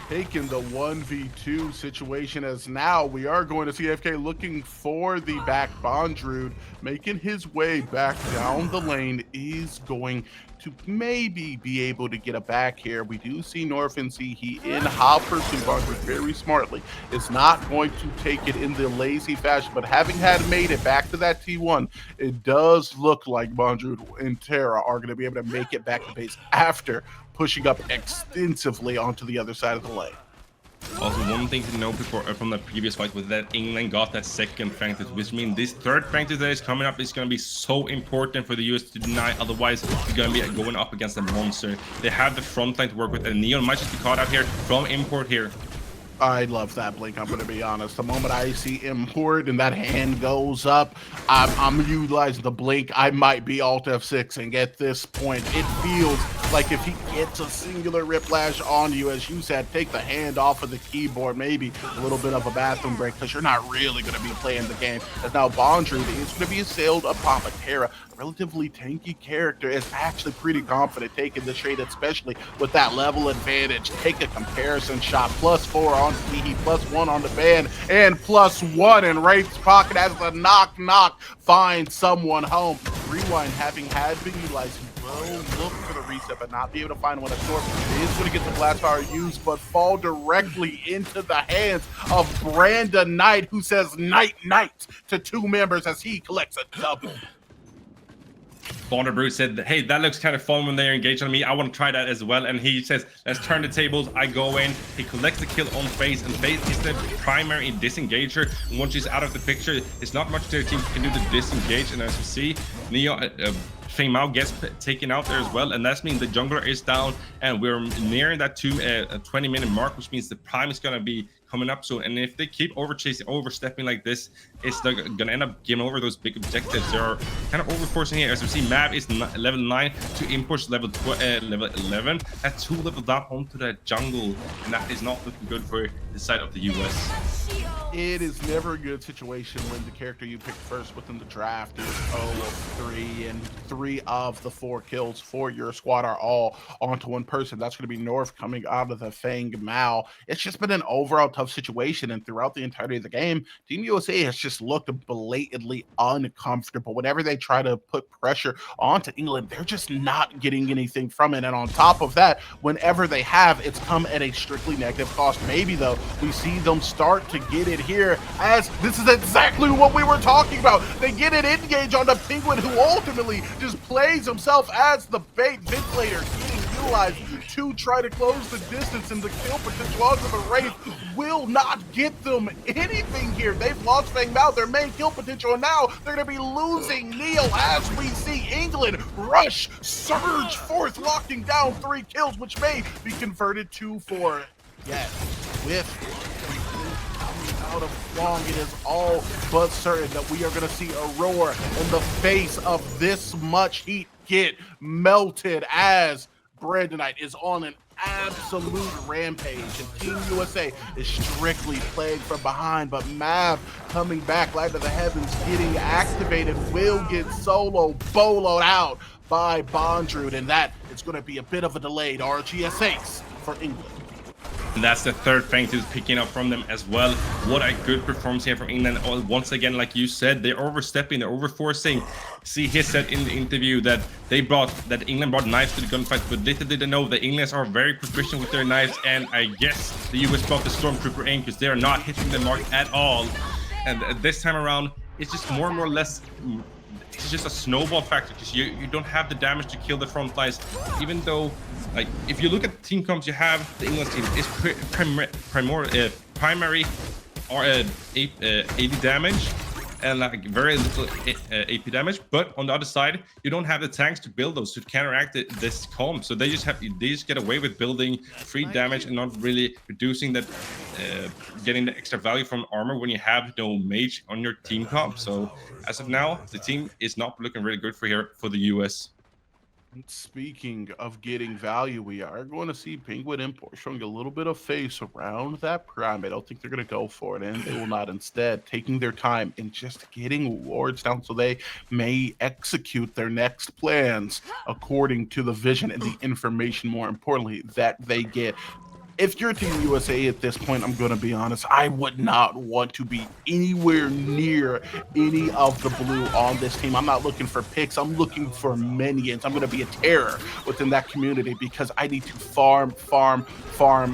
Taking the 1v2 situation, as now we are going to see FK looking for the back. Bondrud making his way back down the lane, is going to maybe be able to get a back here. We do see Norfin see he in hop pursuit. Bondrud very smartly is not going to take it in the lazy fashion, but having had made it back to that T1, it does look like Bondrud and Terra are going to be able to make it back to base after pushing up extensively onto the other side of the lane. Also, one thing to note before from the previous fight was that England got that second Frankfurt, which means this third Frankfurt that is coming up is going to be so important for the US to deny. Otherwise, you're going to be going up against a monster. They have the front line to work with, and Neon might just be caught out here from import here. I love that blink, I'm going to be honest. The moment I see import and that hand goes up, I'm utilizing the blink. I might be Alt F6, and at this point, it feels like if he gets a singular whiplash on you, as you said, take the hand off of the keyboard, maybe a little bit of a bathroom break, because you're not really going to be playing the game. As now Bondrud is going to be assailed upon Terra. A relatively tanky character is actually pretty confident taking the trade, especially with that level advantage. Take a comparison shot, +4 on Kihi, +1 on the band, and +1 in Wraith's pocket as the knock finds someone home. Rewind, having had been utilized, will look for the reset, but not be able to find one. Absorb is going to get the blast power used, but fall directly into the hands of Brandon Knight, who says night to 2 members as he collects a double. Bondrud said, hey, that looks kind of fun when they're engaged on me. I want to try that as well. And he says, let's turn the tables. I go in. He collects the kill on FaZe, and FaZe is the primary disengager. And once she's out of the picture, it's not much their team can do to disengage. And as you see, Neo, Feng Mao gets taken out there as well, and that means the jungler is down, and we're nearing that 20-minute mark, which means the prime is going to be coming up soon. And if they keep overstepping like this, it's going to end up giving over those big objectives. They're kind of overforcing here. As we see, Mav is level 9 to Impulse level 11. That's 2 level down onto the jungle, and that is not looking good for the side of the US. It is never a good situation when the character you picked first within the draft is 0-3, and 3 of the 4 kills for your squad are all onto one person. That's going to be North coming out of the Feng Mao. It's just been an overall tough situation, and throughout the entirety of the game, Team USA has just looked blatantly uncomfortable. Whenever they try to put pressure onto England, they're just not getting anything from it. And on top of that, whenever they have, it's come at a strictly negative cost. Maybe, though, we see them start to get it here, as this is exactly what we were talking about. They get it engaged on the Penguin, who ultimately just plays himself as the bait ventilator, getting utilized to try to close the distance, and the kill potential of the Wraith will not get them anything here. They've lost Feng Mao, their main kill potential, and now they're going to be losing Neil as we see England rush, surge forth, locking down 3 kills, which may be converted to 4. Yes, with out of Kwong, it is all but certain that we are going to see Aurora in the face of this much heat get melted, as Brandonite is on an absolute rampage, and Team USA is strictly playing from behind, but Mav coming back, Light of the Heavens getting activated, will get solo boloed out by Bondrewd, and that is going to be a bit of a delayed RGS8 for England. And that's the third thing to picking up from them as well. What a good performance here from England. Once again, like you said, they're overstepping, they're overforcing. See, he said in the interview that England brought knives to the gunfight, but little did they know the English are very proficient with their knives, and I guess the US brought the Stormtrooper aim because they are not hitting the mark at all. And this time around, it's just more and more less. It's just a snowball factor because you don't have the damage to kill the front lines, even though, like, if you look at the team comps you have, the England team is primary or 80 damage and like very little AP damage, but on the other side you don't have the tanks to build those to counteract this comp, so they just get away with building free damage and not really reducing that, getting the extra value from armor when you have no mage on your team comp. So as of now, the team is not looking really good for the US. Speaking of getting value, we are going to see Penguin Import showing a little bit of face around that prime. I don't think they're going to go for it, and they will not. Instead, taking their time and just getting wards down so they may execute their next plans according to the vision and the information, more importantly, that they get. If you're Team USA at this point, I'm going to be honest, I would not want to be anywhere near any of the blue on this team. I'm not looking for picks. I'm looking for minions. I'm going to be a terror within that community because I need to farm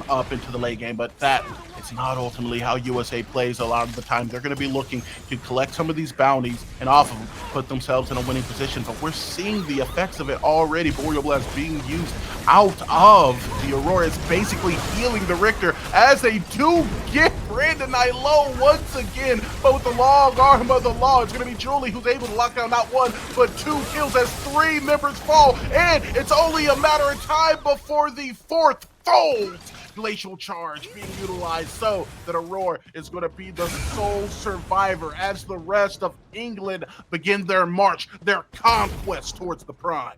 up into the late game. But that is not ultimately how USA plays a lot of the time. They're going to be looking to collect some of these bounties and off of them, put themselves in a winning position. But we're seeing the effects of it already. Boreal Blast being used out of the Aurora is basically healing the Richter as they do get Brandonite low once again. But with the long arm of the law, it's going to be Julie who's able to lock down not one, but 2 kills as 3 members fall. And it's only a matter of time before the 4th folds. Glacial Charge being utilized so that Aurora is going to be the sole survivor as the rest of England begin their march, their conquest towards the prime.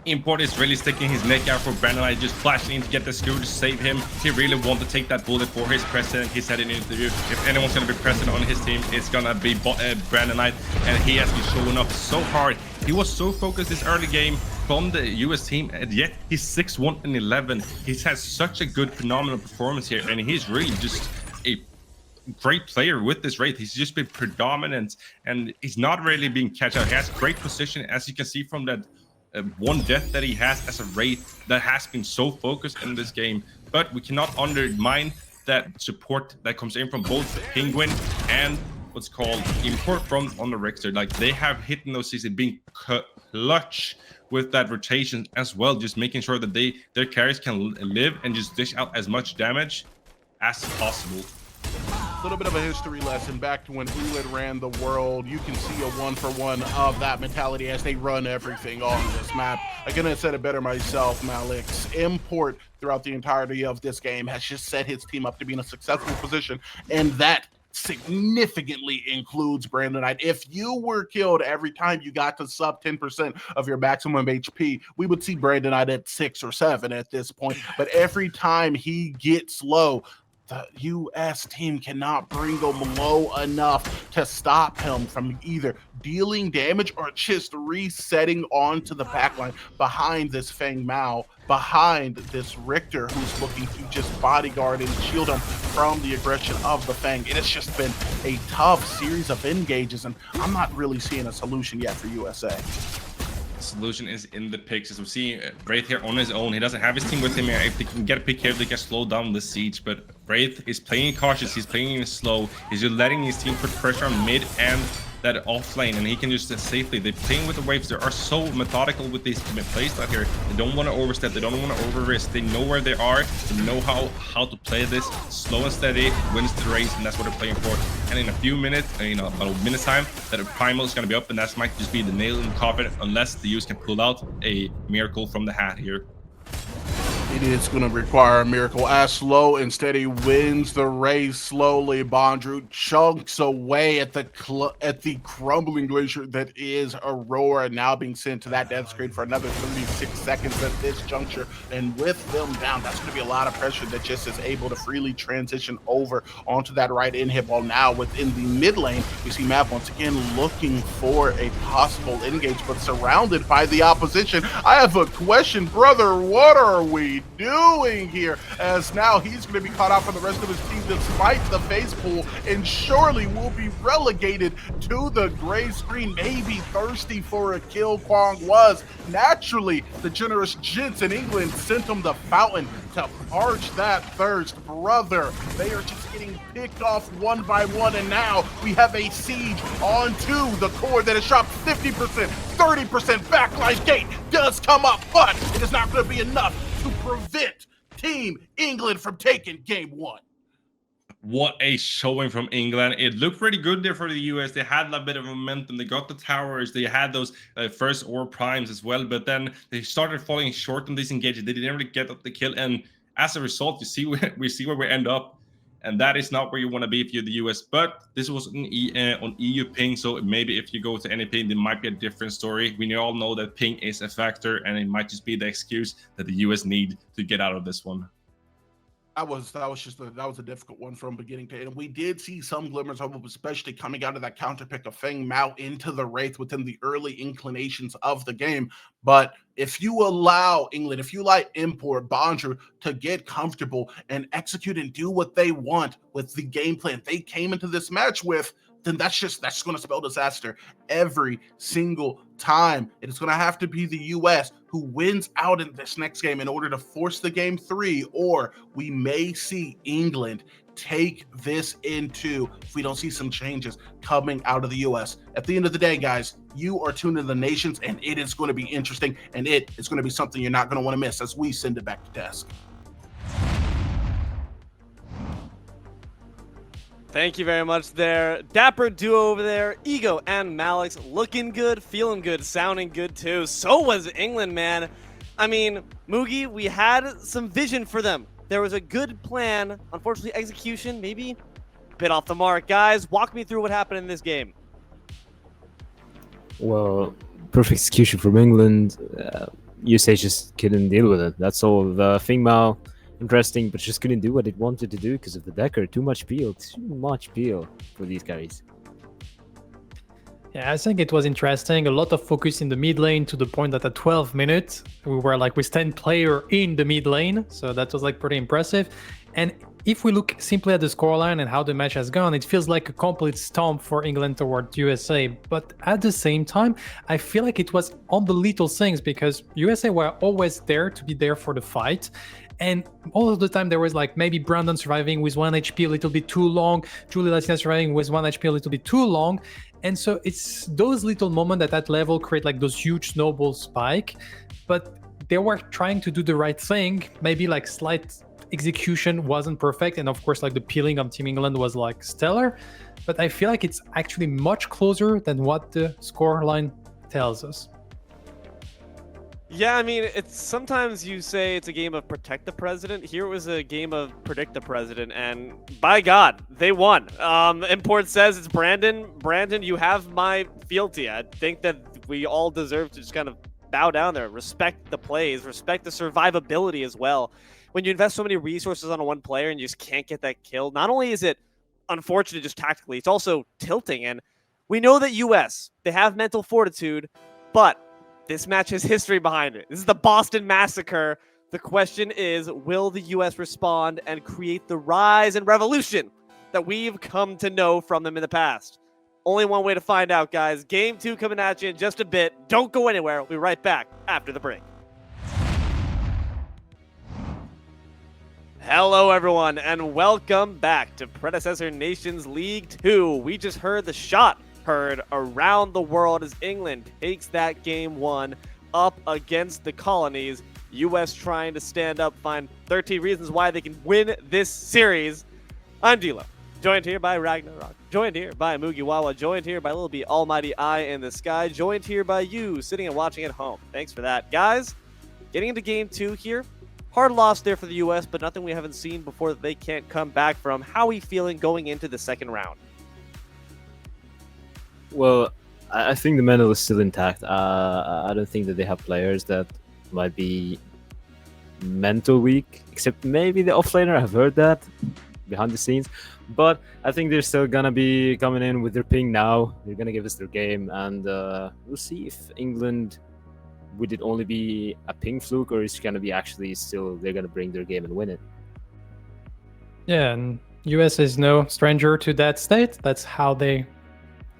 Import is really sticking his neck out for Brandonite, just flashing in to get the skewer to save him. He really wanted to take that bullet for his president. He said in an interview, if anyone's going to be president on his team, it's going to be Brandonite, and he has been showing up so hard. He was so focused this early game from the US team, and yet he's 6-1 and 11. He's had such a good, phenomenal performance here, and he's really just a great player with this Wraith. He's just been predominant, and he's not really being catch out. He has great position, as you can see from that one death that he has as a Wraith that has been so focused in this game. But we cannot undermine that support that comes in from both Penguin and what's called Import from on the Richter. Like, they have hit in those seasons, being clutch with that rotation as well, just making sure that their carries can live and just dish out as much damage as possible. A little bit of a history lesson back to when England ran the world. You can see a 1-for-1 of that mentality as they run everything on this map. I couldn't have said it better myself, Malix. Import throughout the entirety of this game has just set his team up to be in a successful position, and that significantly includes Brandonite. If you were killed every time you got to sub 10% of your maximum HP, we would see Brandonite at 6 or 7 at this point. But every time he gets low, the US team cannot bring him low enough to stop him from either dealing damage or just resetting onto the backline behind this Feng Mao, behind this Richter who's looking to just bodyguard and shield him from the aggression of the Feng. It has just been a tough series of engages, and I'm not really seeing a solution yet for USA. Solution is in the picks. As we see Wraith here on his own, he doesn't have his team with him here. If they can get a pick here, they can slow down the siege, but Wraith is playing cautious, he's playing slow, he's just letting his team put pressure on mid and that off lane, and he can just safely, they're playing with the waves. They are so methodical with these plays out here. They don't want to overstep, they don't want to over risk, they know where they are, they know how to play this slow and steady, wins the race, and that's what they're playing for. And in a few minutes, about a minute's time, that primal is going to be up, and that might just be the nail in the coffin unless the US can pull out a miracle from the hat here. It is going to require a miracle. As Slow and Steady wins the race slowly. Bondrew chunks away at the crumbling glacier that is Aurora, now being sent to that death screen for another 36 seconds at this juncture. And with them down, that's going to be a lot of pressure that just is able to freely transition over onto that right in-hit ball. Now within the mid lane, we see Mav once again looking for a possible engage, but surrounded by the opposition. I have a question, brother. What are we doing here? As now he's going to be caught out for the rest of his team despite the face pull, and surely will be relegated to the gray screen. Maybe thirsty for a kill. Kwong was naturally the generous gents in England sent him the fountain to parch that thirst. Brother, they are just getting picked off one by one, and now we have a siege onto the core that is shot 50%, 30% backline gate does come up, but it is not going to be enough to prevent Team England from taking game one. What a showing from England. It looked pretty good there for the US. They had a bit of momentum. They got the towers. They had those first ore primes as well, but then they started falling short on these engages. They didn't really get up the kill, and as a result, you see we see where we end up, and that is not where you want to be if you're the US. But this was on EU ping, so maybe if you go to any ping, there might be a different story. We all know that ping is a factor, and it might just be the excuse that the US need to get out of this one. That was a difficult one from beginning to end. And we did see some glimmers of hope, especially coming out of that counter pick of Feng Mao into the Wraith within the early inclinations of the game. But if you allow England, if you like Import, Bondrew to get comfortable and execute and do what they want with the game plan they came into this match with, then that's going to spell disaster every single time. It is going to have to be the US who wins out in this next game in order to force the game 3, or we may see England take this into if we don't see some changes coming out of the US. At the end of the day, guys, you are tuned in the nations, and it is going to be interesting, and it is going to be something you're not going to want to miss as we send it back to desk. Thank you very much there. Dapper duo over there. Ego and Malix looking good, feeling good, sounding good too. So was England, man. I mean, Mugi, we had some vision for them. There was a good plan. Unfortunately, execution maybe a bit off the mark. Guys, walk me through what happened in this game. Well, perfect execution from England. USA just couldn't deal with it. That's all. The Feng Mao, interesting, but just couldn't do what it wanted to do because of the Decker. Too much peel for these guys. Yeah, I think it was interesting. A lot of focus in the mid lane to the point that at 12 minutes, we were like with 10 player in the mid lane. So that was like pretty impressive. And if we look simply at the scoreline and how the match has gone, it feels like a complete stomp for England toward USA. But at the same time, I feel like it was on the little things because USA were always there to be there for the fight. And all of the time there was like maybe Brandon surviving with 1 HP a little bit too long, Julie Latina surviving with 1 HP a little bit too long. And so it's those little moments at that level create like those huge snowball spike. But they were trying to do the right thing. Maybe like slight execution wasn't perfect. And of course, like the peeling of Team England was like stellar. But I feel like it's actually much closer than what the scoreline tells us. Yeah, I mean, it's sometimes you say it's a game of protect the president. Here it was a game of predict the president, and by God, they won. Import says it's Brandon. Brandon, you have my fealty. I think that we all deserve to just kind of bow down there, respect the plays, respect the survivability as well. When you invest so many resources on one player and you just can't get that kill, not only is it unfortunate just tactically, it's also tilting. And we know that US, they have mental fortitude, but this match has history behind it. This is the Boston Massacre. The question is, will the US respond and create the rise and revolution that we've come to know from them in the past? Only one way to find out, guys. Game 2 coming at you in just a bit. Don't go anywhere. We'll be right back after the break. Hello, everyone, and welcome back to Predecessor Nations League 2. We just heard the shot heard around the world as England takes that game 1 up against the colonies. US trying to stand up, find 13 reasons why they can win this series. I'm Dilo, joined here by Ragnarok, joined here by Mugiwawa, joined here by Little B Almighty Eye in the Sky, joined here by you sitting and watching at home. Thanks for that. Guys, getting into game 2 here, Hard loss there for the US, but nothing we haven't seen before that they can't come back from. How are we feeling going into the second round? Well, I think the mental is still intact. I don't think that they have players that might be mental weak, except maybe the offlaner. I've heard that behind the scenes, but I think they're still gonna be coming in with their ping now. They're gonna give us their game, and we'll see if England would it only be a ping fluke, or is it gonna be actually still they're gonna bring their game and win it. Yeah, and US is no stranger to that state. That's how they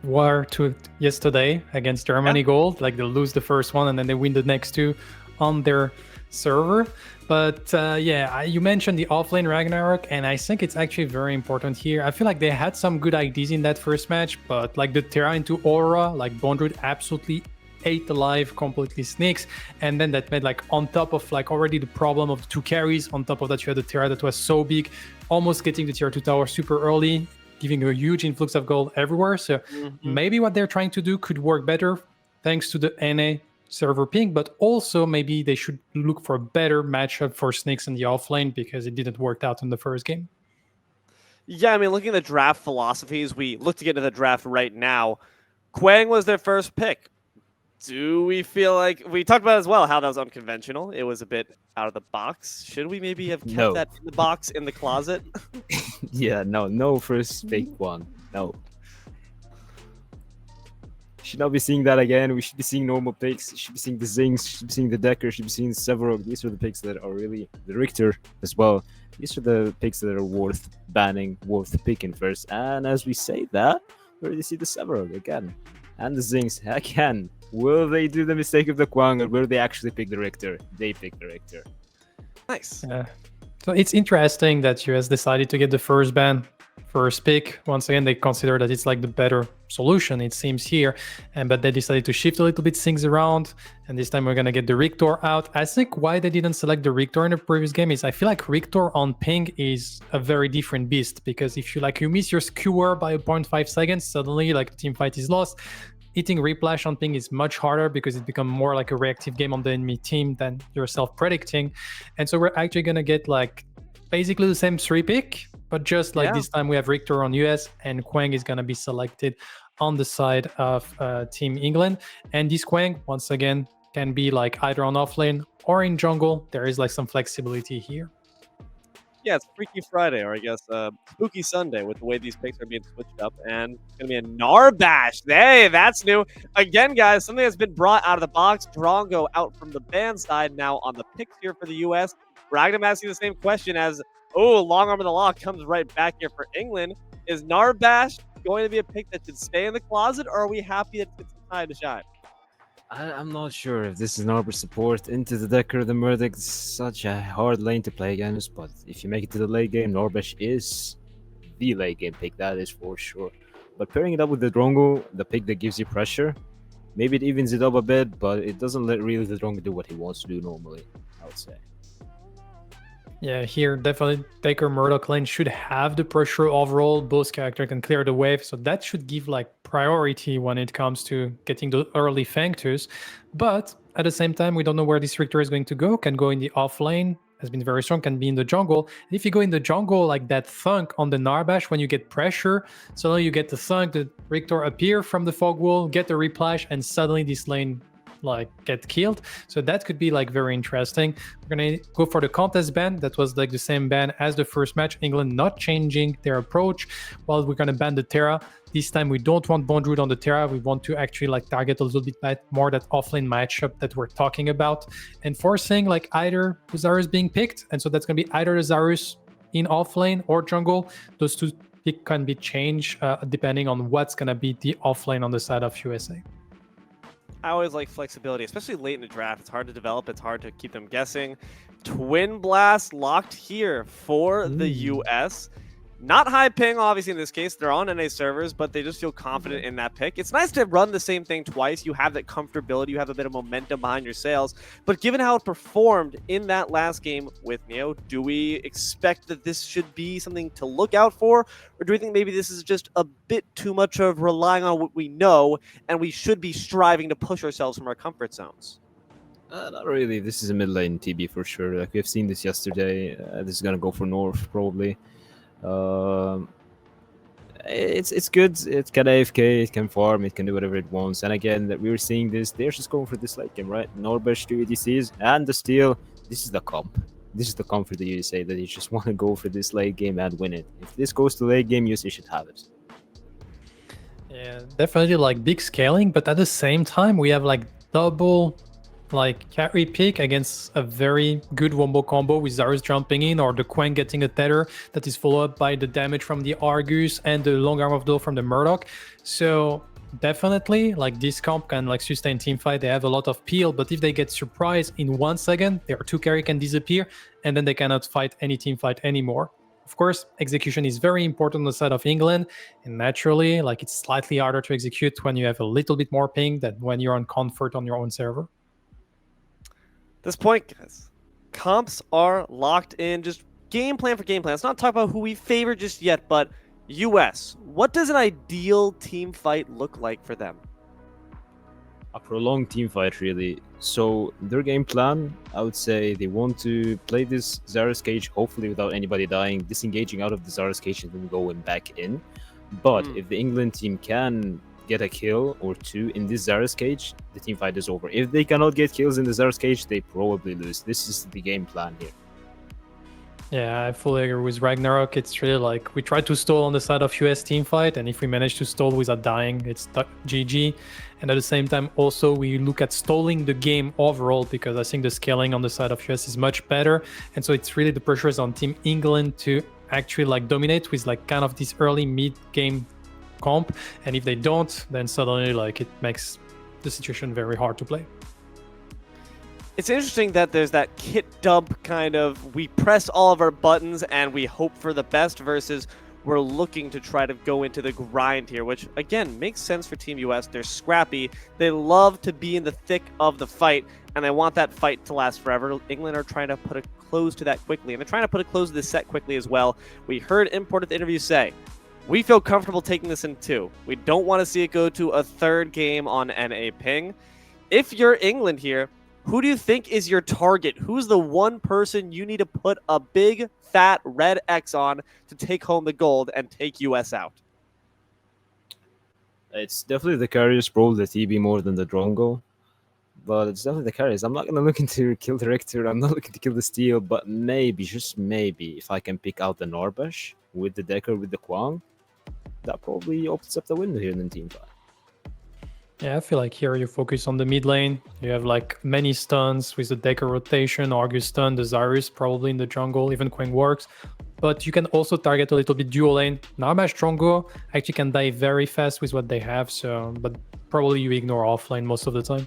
were to yesterday against Germany Gold. Like, they lose the first one and then they win the next two on their server. But you mentioned the offlane Ragnarok, and I think it's actually very important here. I feel like they had some good ideas in that first match, but like the Terra into Aura, like Bondroid absolutely ate alive completely Sneaks, and then that made, like, on top of like already the problem of the 2 carries, on top of that you had the Terra that was so big, almost getting the tier 2 tower super early, giving a huge influx of gold everywhere. So maybe what they're trying to do could work better thanks to the NA server ping, but also maybe they should look for a better matchup for Sneaks in the offlane, because it didn't work out in the first game. Yeah, I mean, looking at the draft philosophies, we look to get into the draft right now. Quang was their first pick. Do we feel like, we talked about as well how that was unconventional? It was a bit out of the box. Should we maybe have kept that in the box in the closet? Yeah, no first fake one. No. Should not be seeing that again. We should be seeing normal picks. Should be seeing the Zings. Should be seeing the Decker. Should be seeing several. These are the picks that are really the Richter as well. These are the picks that are worth banning, worth picking first. And as we say that, we already see the Severog again, and the Zings again. Will they do the mistake of the Kwang, or will they actually pick the Richter? They pick the Richter. Nice. So it's interesting that US decided to get the first ban, first pick. Once again, they consider that it's like the better solution, it seems here. But they decided to shift a little bit things around. And this time we're going to get the Richter out. I think why they didn't select the Richter in the previous game is I feel like Richter on ping is a very different beast. Because if you miss your skewer by 0.5 seconds, suddenly like the team fight is lost. Hitting Replash on ping is much harder because it becomes more like a reactive game on the enemy team than yourself predicting. And so we're actually going to get like basically the same 3 pick, but just like this time we have Richter on US and Quang is going to be selected on the side of Team England. And this Quang, once again, can be like either on offlane or in jungle. There is like some flexibility here. Yeah, it's Freaky Friday, or I guess Spooky Sunday, with the way these picks are being switched up. And it's going to be a Narbash. Hey, that's new. Again, guys, something that's been brought out of the box. Drongo out from the ban side now on the picks here for the US. Ragnar asking the same question as, Long Arm of the Law comes right back here for England. Is Narbash going to be a pick that should stay in the closet, or are we happy that it's time to shine? I'm not sure if this is Narber support into the Decker. The Murdoch is such a hard lane to play against, but if you make it to the late game, Norbesh is the late game pick, that is for sure. But pairing it up with the Drongo, the pick that gives you pressure, maybe it evens it up a bit, but it doesn't let really the Drongo do what he wants to do normally, I would say. Yeah, here definitely Taker Murdoch lane should have the pressure overall. Both characters can clear the wave, so that should give like priority when it comes to getting the early Fangtus. But at the same time, we don't know where this Richter is going to go. Can go in the off lane, has been very strong, can be in the jungle. And if you go in the jungle, like that thunk on the Narbash, when you get pressure, suddenly you get the thunk, the Richter appear from the fog wall, get the replash, and suddenly this lane like get killed. So that could be like very interesting. We're gonna go for the contest ban. That was like the same ban as the first match. England not changing their approach. While we're gonna ban the Terra. This time we don't want Bondroid on the Terra. We want to actually like target a little bit more that offlane matchup that we're talking about, and forcing like either the Zarus being picked. And so that's gonna be either the Zarus in offlane or jungle. Those two pick can be changed depending on what's gonna be the offlane on the side of USA. I always like flexibility, especially late in the draft. It's hard to develop. It's hard to keep them guessing. Twin Blast locked here for the US. Not high ping, obviously, in this case. They're on NA servers, but they just feel confident in that pick. It's nice to run the same thing twice. You have that comfortability. You have a bit of momentum behind your sails. But given how it performed in that last game with Neo, do we expect that this should be something to look out for? Or do we think maybe this is just a bit too much of relying on what we know, and we should be striving to push ourselves from our comfort zones? Not really. This is a mid lane TB for sure. Like we've seen this yesterday. This is gonna go for North probably. Um, it's good. It can AFK, it can farm, it can do whatever it wants. And again, that we were seeing this. They're just going for this late game, right? Norbesh, 2 EDCs, and the steal. This is the comp. This is the comp for the USA that you just want to go for this late game and win it. If this goes to late game, USA should have it. Yeah, definitely like big scaling, but at the same time, we have like double like carry pick against a very good wombo combo with Zarus jumping in or the Quang getting a tether that is followed up by the damage from the Argus and the long arm of Dole from the Murdoch. So definitely like this comp can like sustain team fight. They have a lot of peel, but if they get surprised in 1 second, their 2 carry can disappear and then they cannot fight any team fight anymore. Of course, execution is very important on the side of England, and naturally, like it's slightly harder to execute when you have a little bit more ping than when you're on comfort on your own server. This point, guys, comps are locked in. Just game plan for game plan. Let's not talk about who we favor just yet, but US, what does an ideal team fight look like for them? A prolonged team fight, really. So their game plan, I would say they want to play this Zarus cage, hopefully without anybody dying, disengaging out of the Zarus cage and then going back in. But if the England team can get a kill or 2 in this Zarus cage, the team fight is over. If they cannot get kills in the Zarus cage, they probably lose. This is the game plan here. Yeah, I fully agree with Ragnarok. It's really like we try to stall on the side of US team fight, and if we manage to stall without dying, it's GG. And at the same time, also we look at stalling the game overall because I think the scaling on the side of US is much better. And so it's really the pressure is on Team England to actually like dominate with like kind of this early mid game comp. And if they don't, then suddenly like it makes the situation very hard to play. It's interesting that there's that kit dump kind of, we press all of our buttons and we hope for the best versus we're looking to try to go into the grind here, which again makes sense for Team US. They're scrappy. They love to be in the thick of the fight and they want that fight to last forever. England are trying to put a close to that quickly and they're trying to put a close to this set quickly as well. We heard Import at the interview say, we feel comfortable taking this in 2. We don't want to see it go to a 3rd game on NA ping. If you're England here, who do you think is your target? Who's the one person you need to put a big, fat, red X on to take home the gold and take US out? It's definitely the carriers, probably the TB more than the Drongo. But it's definitely the carriers. I'm not going to look into kill the Richter. I'm not looking to kill the Steel. But maybe, just maybe, if I can pick out the Norbesh with the Decker, with the Quang, that probably opens up the window here in the team fight. Yeah, I feel like here you focus on the mid lane. You have like many stuns with the Decker rotation, Argus stun, the Zarus probably in the jungle, even Quang works. But you can also target a little bit dual lane. Narbash Drongo actually can die very fast with what they have, so but probably you ignore offlane most of the time.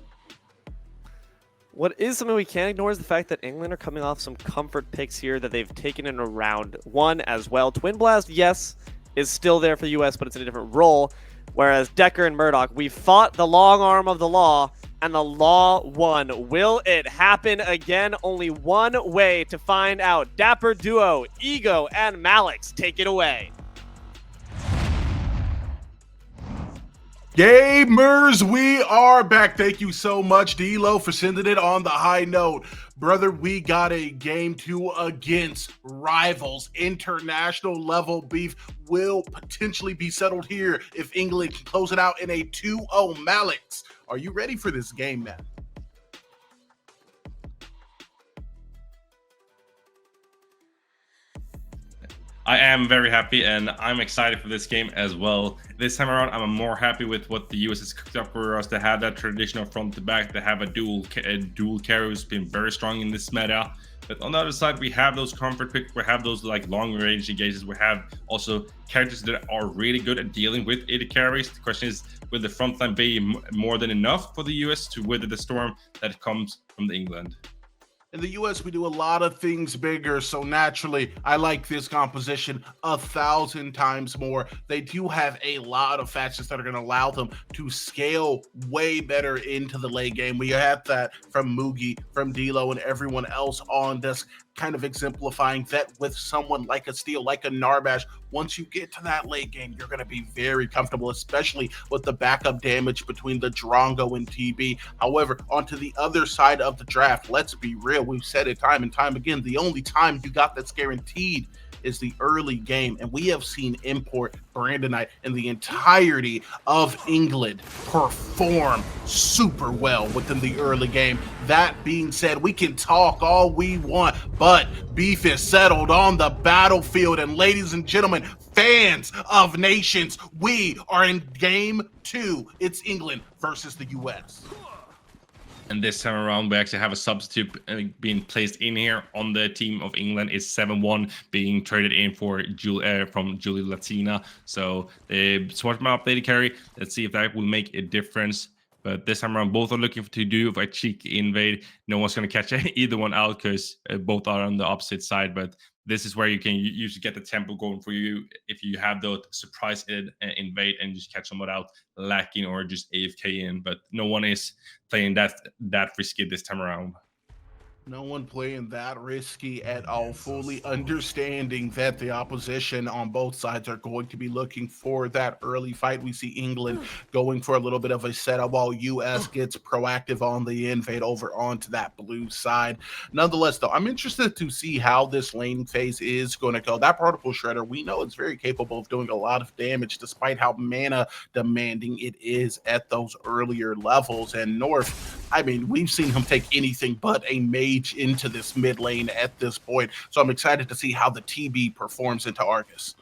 What is something we can't ignore is the fact that England are coming off some comfort picks here that they've taken in round 1 as well. Twin Blast, yes, is still there for the US, but it's in a different role. Whereas Decker and Murdoch, we fought the long arm of the law, and the law won. Will it happen again? Only one way to find out. Dapper Duo, Ego, and Malix, take it away. Gamers, we are back. Thank you so much, D-Lo, for sending it on the high note. Brother, we got a game 2 against rivals. International level beef will potentially be settled here if England can close it out in a 2-0 Malix. Are you ready for this game, man? I am very happy and I'm excited for this game as well. This time around, I'm more happy with what the US has cooked up for us. They have that traditional front to back. They have a dual carry who's been very strong in this meta. But on the other side, we have those comfort picks. We have those like long range engages. We have also characters that are really good at dealing with AD carries. The question is, will the front line be more than enough for the US to weather the storm that comes from England? In the US, we do a lot of things bigger, so naturally, I like this composition 1,000 times more. They do have a lot of factions that are going to allow them to scale way better into the late game. We have that from Mugi, from D-Lo, and everyone else on this, kind of exemplifying that with someone like a Steel, like a Narbash, once you get to that late game, you're going to be very comfortable, especially with the backup damage between the Drongo and TB. However, onto the other side of the draft, let's be real. We've said it time and time again. The only time you got that's guaranteed is the early game, and we have seen Import, Brandonite, and the entirety of England perform super well within the early game. That being said, we can talk all we want, but beef is settled on the battlefield, and ladies and gentlemen, fans of nations, we are in game 2. It's England versus the US. And this time around, we actually have a substitute being placed in here on the team of England. It's 7-1 being traded in for from Julie Latina. So they switched my updated carry. Let's see if that will make a difference. But this time around, both are looking to do a cheeky invade. No one's going to catch either one out because both are on the opposite side. But this is where you can usually get the tempo going for you if you have the surprise invade and just catch someone out lacking or just AFK in. But no one is playing that risky this time around. No one playing that risky at all, fully understanding that the opposition on both sides are going to be looking for that early fight. We see England going for a little bit of a setup while US gets proactive on the invade over onto that blue side. Nonetheless, though, I'm interested to see how this lane phase is going to go. That particle shredder, we know it's very capable of doing a lot of damage despite how mana demanding it is at those earlier levels. And North, I mean, we've seen him take anything but a mage into this mid lane at this point. So I'm excited to see how the TB performs into Argus.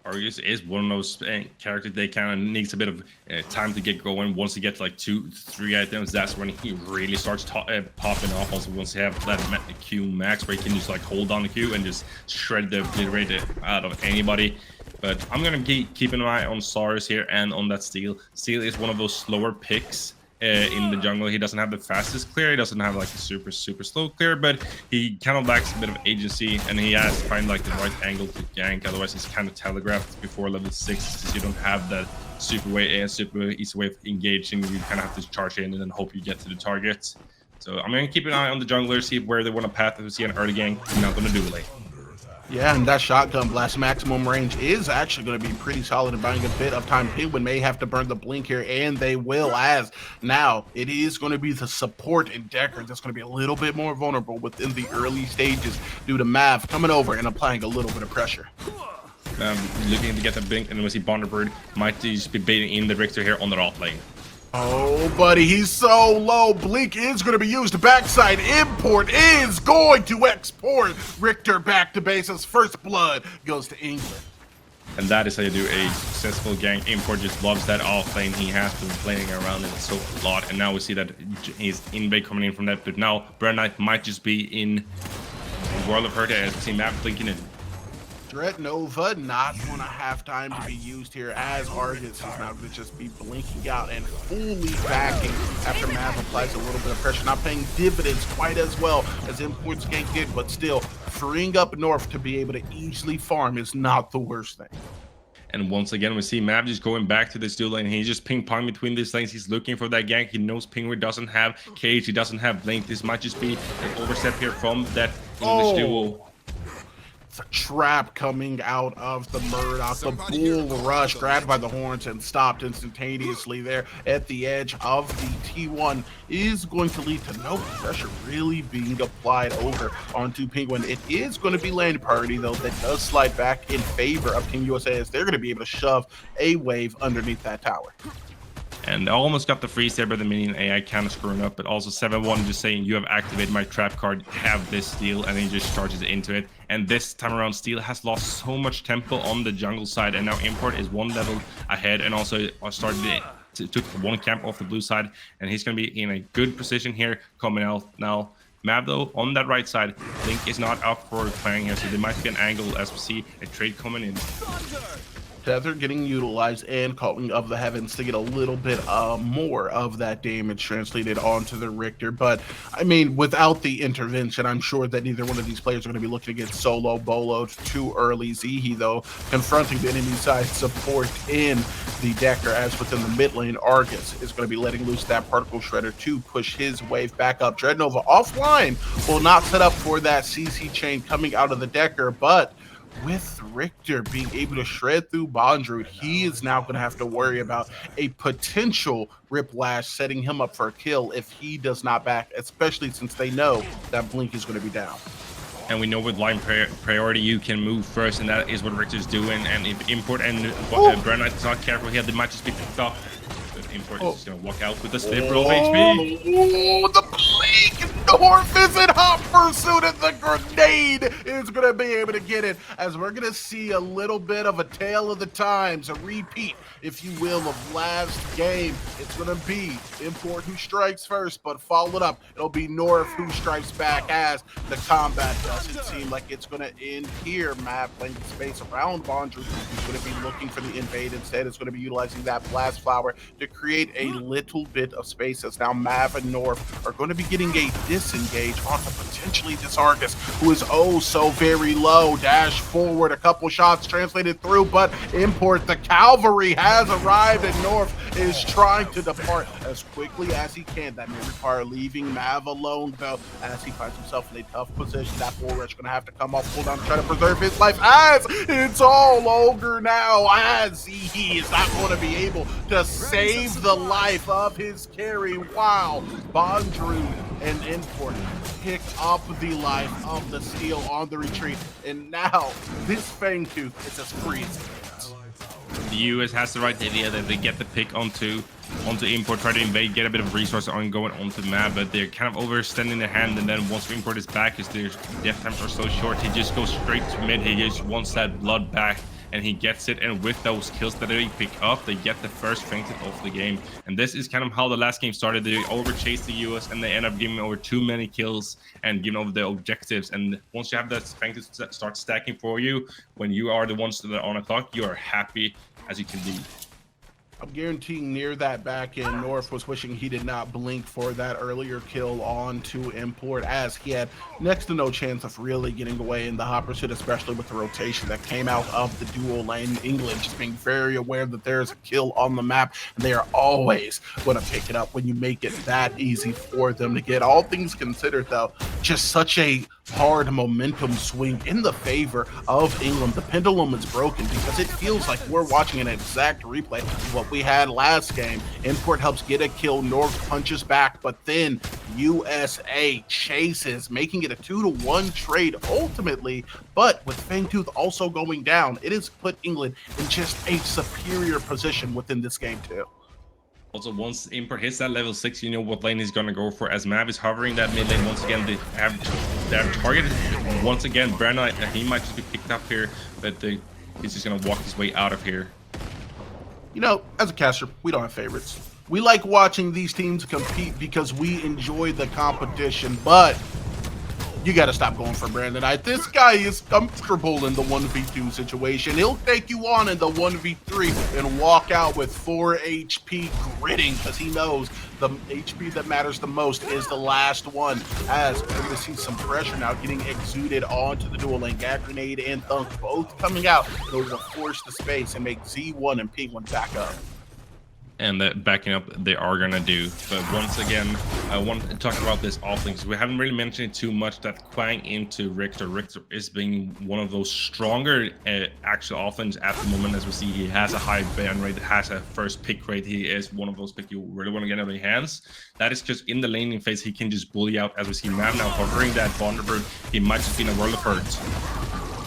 Argus is one of those characters that kind of needs a bit of time to get going. Once he gets like 2-3 items, that's when he really starts popping off. Also, once you have that Q max where you can just like hold on the Q and just shred the obliterate it out of anybody. But I'm going to keep an eye on Saurus here and on that Steel. Steel is one of those slower picks in the jungle. He doesn't have the fastest clear. He doesn't have like a super slow clear, but he kind of lacks a bit of agency, and he has to find like the right angle to gank. Otherwise, he's kind of telegraphed before level 6 since you don't have that super easy way of engaging. You kind of have to charge in and then hope you get to the target. So I'm going to keep an eye on the jungler, see where they want to path. If we see an early gank, I'm not going to do it late. Yeah, and that shotgun blast maximum range is actually going to be pretty solid and buying a bit of time. Penguin may have to burn the blink here, and they will, as now it is going to be the support in Decker that's going to be a little bit more vulnerable within the early stages due to Mav coming over and applying a little bit of pressure. Looking to get the blink, and then we see Bonderbird might just be baiting in the Richter here on the off lane. Oh, buddy, he's so low. Blink is going to be used. Backside Import is going to export. Richter back to base as first blood goes to England. And that is how you do a successful gank. Import just loves that off lane. He has been playing around it so a lot. And now we see that he's invade coming in from that. But now Brand Knight might just be in World of Hurt as we see Matt blinking in. Dread Nova not going to have time to be used here as Argus is now going to just be blinking out and fully backing after Mav applies a little bit of pressure. Not paying dividends quite as well as Import's gank did, but still freeing up North to be able to easily farm is not the worst thing. And once again, we see Mav just going back to this dual lane. He's just ping-pong between these lanes. He's looking for that gank. He knows Penguin doesn't have cage. He doesn't have blink. This might just be an overstep here from that English duo. A trap coming out of the Murdoch. The bull rush grabbed by the horns and stopped instantaneously there at the edge of the T1 is going to lead to no pressure really being applied over onto Penguin. It is going to be land priority though that does slide back in favor of Team USA as they're going to be able to shove a wave underneath that tower. And I almost got the freeze there, but the minion AI kind of screwing up. But also 7-1 just saying, you have activated my trap card, have this Steel, and then he just charges into it. And this time around, Steel has lost so much tempo on the jungle side, and now Import is one level ahead, and also took one camp off the blue side, and he's going to be in a good position here coming out now. Mav though, on that right side, Link is not up for playing here, so there might be an angle as we see a trade coming in. Tether getting utilized and Calling of the Heavens to get a little bit more of that damage translated onto the Richter. But, I mean, without the intervention, I'm sure that neither one of these players are going to be looking to get solo boloed too early. Zihi, though, confronting the enemy side support in the Decker, as within the mid lane, Argus is going to be letting loose that particle shredder to push his wave back up. Dreadnova offline will not set up for that CC chain coming out of the Decker, but with Richter being able to shred through Bondrewd, he is now going to have to worry about a potential Riplash setting him up for a kill if he does not back, especially since they know that Blink is going to be down. And we know with line priority, you can move first, and that is what Richter's doing. And if Import and Brand Knight is not careful here, they might just be picked up. But Import is just going to walk out with a sliver of HP. Oh, the Blink! North is in hot pursuit, and the grenade is going to be able to get it, as we're going to see a little bit of a tale of the times, a repeat, if you will, of last game. It's going to be Import who strikes first, but followed up, it'll be North who strikes back, as the combat doesn't seem like it's going to end here. Mav playing the space around Bondrewd, who's going to be looking for the invade. Instead, it's going to be utilizing that blast flower to create a little bit of space, as now Mav and North are going to be getting a disengage onto potentially this Argus, who is oh so very low. Dash forward, a couple shots translated through, but Import, the cavalry, has arrived, and North is trying to depart as quickly as he can. That may require leaving Mav alone, though, as he finds himself in a tough position. That full rush gonna have to come off, pull down, try to preserve his life, as it's all over now, as he is not going to be able to save the life of his carry. Wow, Bondrewd and Import picked up the life of the Steel on the retreat, and now this Fangtooth is as free as it gets. The US has the right idea that they get the pick onto Import, try to invade, get a bit of resource on going onto the map, but they're kind of overextending their hand, and then once Import is back, is their death times are so short, he just goes straight to mid, he just wants that blood back, and he gets it, and with those kills that they pick up, they get the first Fangtooth of the game. And this is kind of how the last game started. They overchased the US, and they end up giving over too many kills and giving over the objectives. And once you have that Fangtooth start stacking for you, when you are the ones that are on a clock, you are happy as you can be. I'm guaranteeing near that back end, North was wishing he did not blink for that earlier kill on to Import, as he had next to no chance of really getting away in the hot pursuit, especially with the rotation that came out of the dual lane. England just being very aware that there's a kill on the map, and they are always going to pick it up when you make it that easy for them to get. All things considered, though, just such a hard momentum swing in the favor of England. The pendulum is broken because it feels like we're watching an exact replay of what we had last game. Import helps get a kill, North punches back, but then USA chases, making it a 2-to-1 trade ultimately. But with Fangtooth also going down, it has put England in just a superior position within this game too. Also, once Import hits that level 6, you know what lane he's going to go for. As Mav is hovering that mid lane, once again, they have targeted once again. Brand Knight, he might just be picked up here, but he's just going to walk his way out of here. You know, as a caster, we don't have favorites. We like watching these teams compete because we enjoy the competition, but you got to stop going for Brandon Knight. This guy is comfortable in the 1v2 situation. He'll take you on in the 1v3 and walk out with 4 HP gritting, because he knows the HP that matters the most is the last one. As we're going to see some pressure now getting exuded onto the dual lane. Gag Grenade and Thunk both coming out in order to force the space and make Z1 and P1 back up. And that backing up they are gonna do. But once again, I want to talk about this offlane. We haven't really mentioned it too much, that Quang into Richter. Richter is being one of those stronger actual offlanes at the moment. As we see, he has a high ban rate, has a first pick rate. He is one of those picks you really want to get out of your hands. That is just in the laning phase, he can just bully out. As we see Mav now hovering that Thunderbird, he might just be in a world of hurt.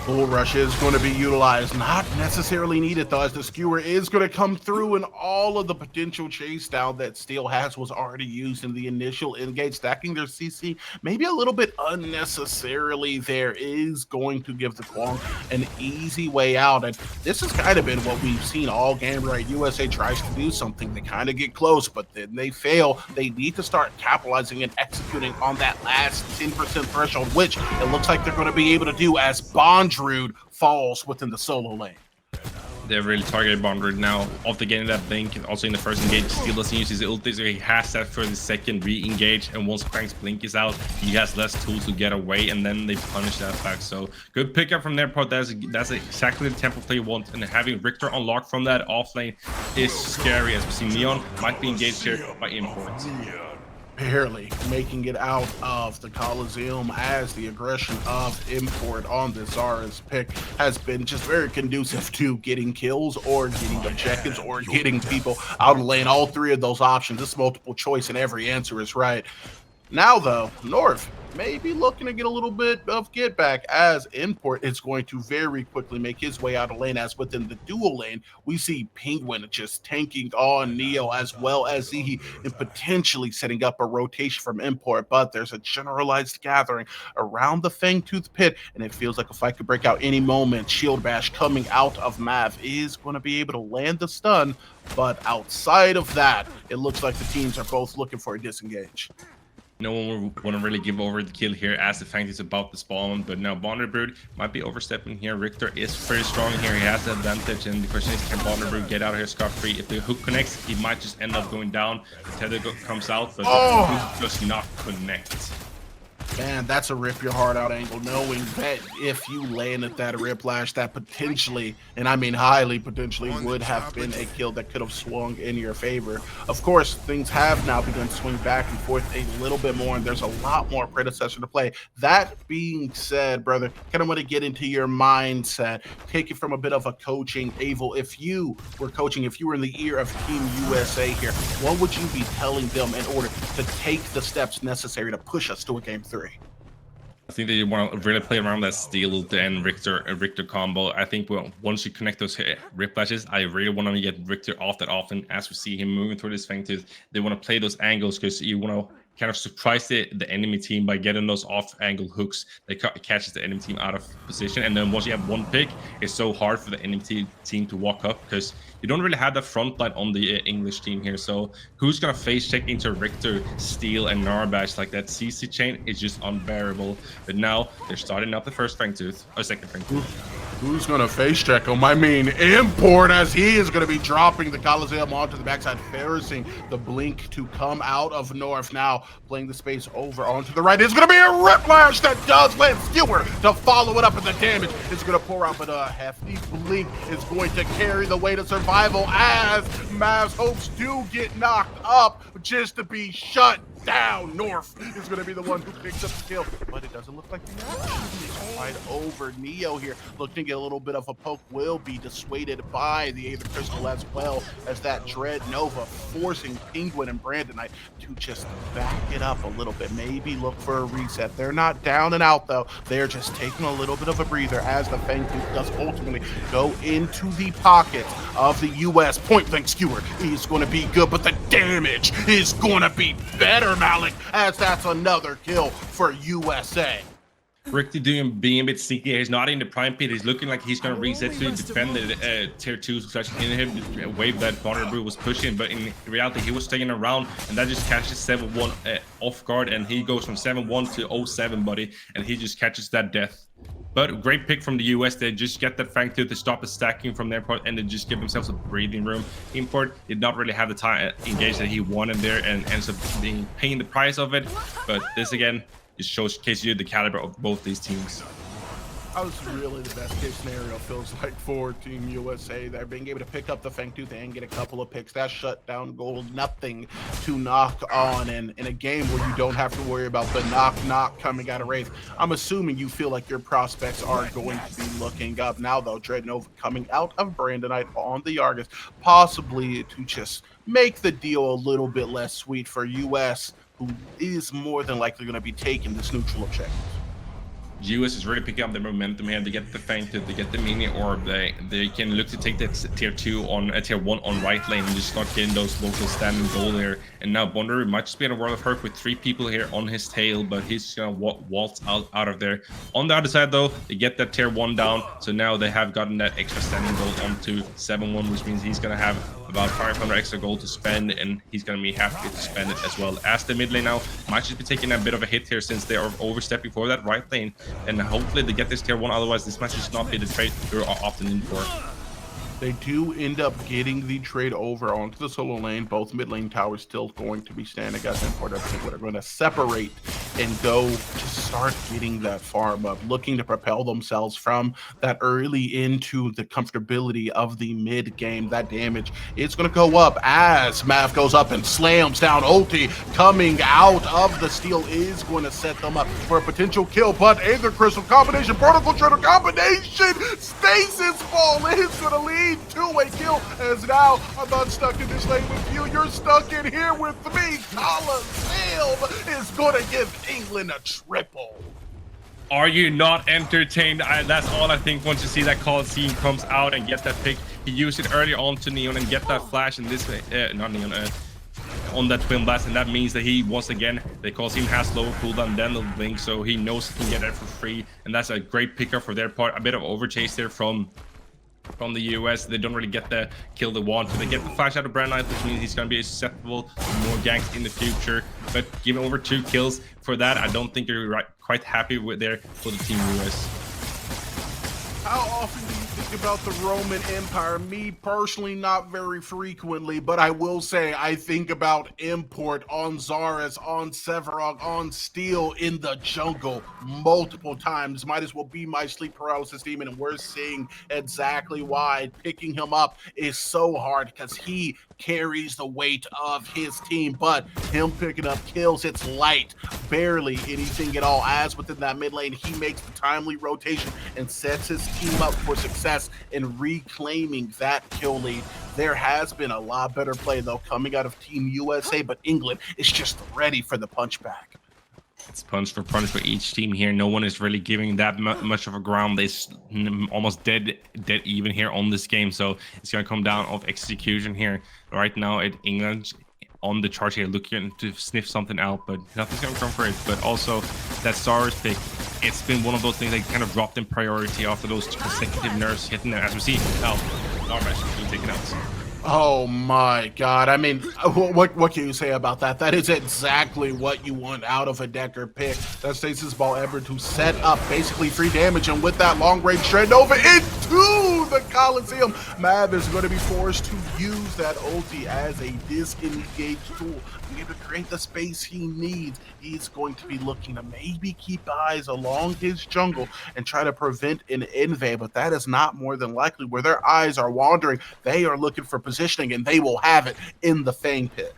Bull Rush is going to be utilized, not necessarily needed though, as the Skewer is going to come through, and all of the potential chase down that Steel has was already used in the initial engage. Stacking their CC maybe a little bit unnecessarily there is going to give the Kwong an easy way out, and this has kind of been what we've seen all game, right? USA tries to do something, they kind of get close, but then they fail. They need to start capitalizing and executing on that last 10% threshold, which it looks like they're going to be able to do as Bondrewd falls within the solo lane. They're really targeted Bondrewd now. After getting that blink, also in the first engage, Steel doesn't use his ulti, so he has that for the second re-engage, and once Quang's blink is out, he has less tools to get away, and then they punish that back. So good pickup from their part. That's exactly the tempo play you want, and having Richter unlocked from that off lane is scary, as we see Neon might be engaged here by Import. barely making it out of the Coliseum, as the aggression of Import on the Zara's pick has been just very conducive to getting kills or getting objectives or getting people out of lane. All three of those options, it's multiple choice and every answer is right. Now, though, North may be looking to get a little bit of get back, as Import is going to very quickly make his way out of lane. As within the dual lane, we see Penguin just tanking on Neo, as well as Zihi, and potentially setting up a rotation from Import. But there's a generalized gathering around the Fangtooth pit, and it feels like a fight could break out any moment. Shield Bash coming out of Mav is going to be able to land the stun, but outside of that, it looks like the teams are both looking for a disengage. No one will want to really give over the kill here as the Fang is about to spawn, but now Bonderbrood might be overstepping here. Richter is pretty strong here. He has the advantage, and the question is, can Bonderbrood get out of here scot-free? If the hook connects, he might just end up going down. The tether comes out, but the hook does not connect. Man, that's a rip your heart out angle, knowing that if you landed that Riplash, that potentially, and I mean highly potentially, would have been a kill that could have swung in your favor. Of course, things have now begun to swing back and forth a little bit more, and there's a lot more Predecessor to play. That being said, brother, kind of want to get into your mindset, take it from a bit of a coaching angle. If you were coaching, if you were in the ear of Team USA here, what would you be telling them in order to take the steps necessary to push us to a Game 3? I think that you want to really play around that Steel and Richter combo. I think once you connect those rip flashes, I really want to get Richter off that often. As we see him moving through this Fangtooth, they want to play those angles because you want to kind of surprise the enemy team by getting those off-angle hooks that catches the enemy team out of position. And then once you have one pick, it's so hard for the enemy team to walk up because you don't really have the front line on the English team here. So who's going to face check into Richter, Steel, and Narbash? Like that CC chain is just unbearable. But now they're starting up the first Fangtooth, or second Fangtooth. Who's going to face check him? I mean, Import, as he is going to be dropping the Coliseum onto the backside, forcing the blink to come out of North. Now playing the space over onto the right. It's going to be a Riplash that does land Skewer to follow it up, and the damage is going to pour out, but a hefty blink is going to carry the way to survival as Mav's hopes do get knocked up just to be shut down. North is going to be the one who picks up the kill, but it doesn't look like the action is quite over. Neo here looking to get a little bit of a poke, will be dissuaded by the Aether Crystal, as well as that Dread Nova, forcing Penguin and Brandonite to just back it up a little bit, maybe look for a reset. They're not down and out though, they're just taking a little bit of a breather as the Fangtooth does ultimately go into the pocket of the US. Point blank Skewer is going to be good, but the damage is going to be better, Malik, as that's another kill for USA. Richter being a bit sneaky. He's not in the prime pit. He's looking like he's going to reset to defend the tier 2 /inhib wave that Bonderbrood was pushing, but in reality he was taking around, and that just catches 7-1 off guard, and he goes from 7-1 to 0-7, buddy, and he just catches that death. But great pick from the US. They just get that Fangtooth to stop the stacking from their part, and they just give themselves a breathing room. Import did not really have the time engage that he wanted there, and ends up paying the price of it. But this again just showcases you the caliber of both these teams. That was really the best case scenario, feels like, for Team USA. They're being able to pick up the Fangtooth and get a couple of picks. That shutdown goal, nothing to knock on. And in a game where you don't have to worry about the knock coming out of Wraith, I'm assuming you feel like your prospects are going to be looking up. Now, though, Dread Nova coming out of Brandonite on the Argus, possibly to just make the deal a little bit less sweet for US, who is more than likely going to be taking this neutral objective. US is really picking up their momentum here. They get the Fangtooth, they get the mini orb. They can look to take that tier 2 on tier 1 on right lane and just start getting those local standing goal there. And now Bonder might just be in a world of hurt with 3 people here on his tail, but he's just gonna waltz out of there. On the other side though, they get that tier 1 down, so now they have gotten that extra standing gold onto 7-1, which means he's gonna have about 500 extra gold to spend, and he's going to be happy to spend it as well. As the mid lane now might just be taking a bit of a hit here since they are overstepping for that right lane, and hopefully they get this tier 1, otherwise this might just not be the trade you're often in for. They do end up getting the trade over onto the solo lane. Both mid lane towers still going to be standing as Import. I think we're going to separate and go to start getting that farm up, looking to propel themselves from that early into the comfortability of the mid game. That damage is going to go up as Mav goes up and slams down ulti. Coming out of the steal is going to set them up for a potential kill, but Aether Crystal combination, Particle Shredder combination, Stasis Ball is going to lead to a kill, as now I'm not stuck in this lane with you, you're stuck in here with me. Colosseum is going to give England a triple. Are you not entertained? That's all I think. Once you see that Coliseum comes out and get that pick, he used it early on to Neon and get that flash in this way, not Neon, on that Twin Blast, and that means that he, once again, the Coliseum has lower cooldown than the Blink, so he knows he can get it for free, and that's a great pickup for their part. A bit of overchase there from the US. They don't really get the kill they want, so they get the flash out of Brand Knight, which means he's going to be susceptible to more ganks in the future. But giving over 2 kills for that, I don't think you're quite happy with there for the Team US. How often do you think about the Roman Empire? Me personally, not very frequently, but I will say I think about Import on Zaras, on Sevarog, on Steel in the jungle multiple times. Might as well be my sleep paralysis demon, and we're seeing exactly why picking him up is so hard, because he carries the weight of his team, but him picking up kills, it's light, barely anything at all, as within that mid lane, he makes the timely rotation and sets his team up for success in reclaiming that kill lead. There has been a lot better play, though, coming out of Team USA, but England is just ready for the punchback. It's punch for each team here. No one is really giving that much of a ground. They're almost dead even here on this game. So it's going to come down of execution here. Right now, England on the charge here, looking to sniff something out, but nothing's going to come for it. But also, that Stars pick, it's been one of those things that kind of dropped in priority after those consecutive nerfs hitting them. As we see now, Narbash is being taken out. Oh my god. I mean, what can you say about that? That is exactly what you want out of a Decker pick. That Stasis Ball ever to set up basically free damage, and with that long range Shred Nova into the Coliseum, Mav is going to be forced to use that ulti as a disengage tool. To create the space he needs. He's going to be looking to maybe keep eyes along his jungle and try to prevent an invade, but that is not more than likely. Where their eyes are wandering, they are looking for positioning, and they will have it in the Fang Pit.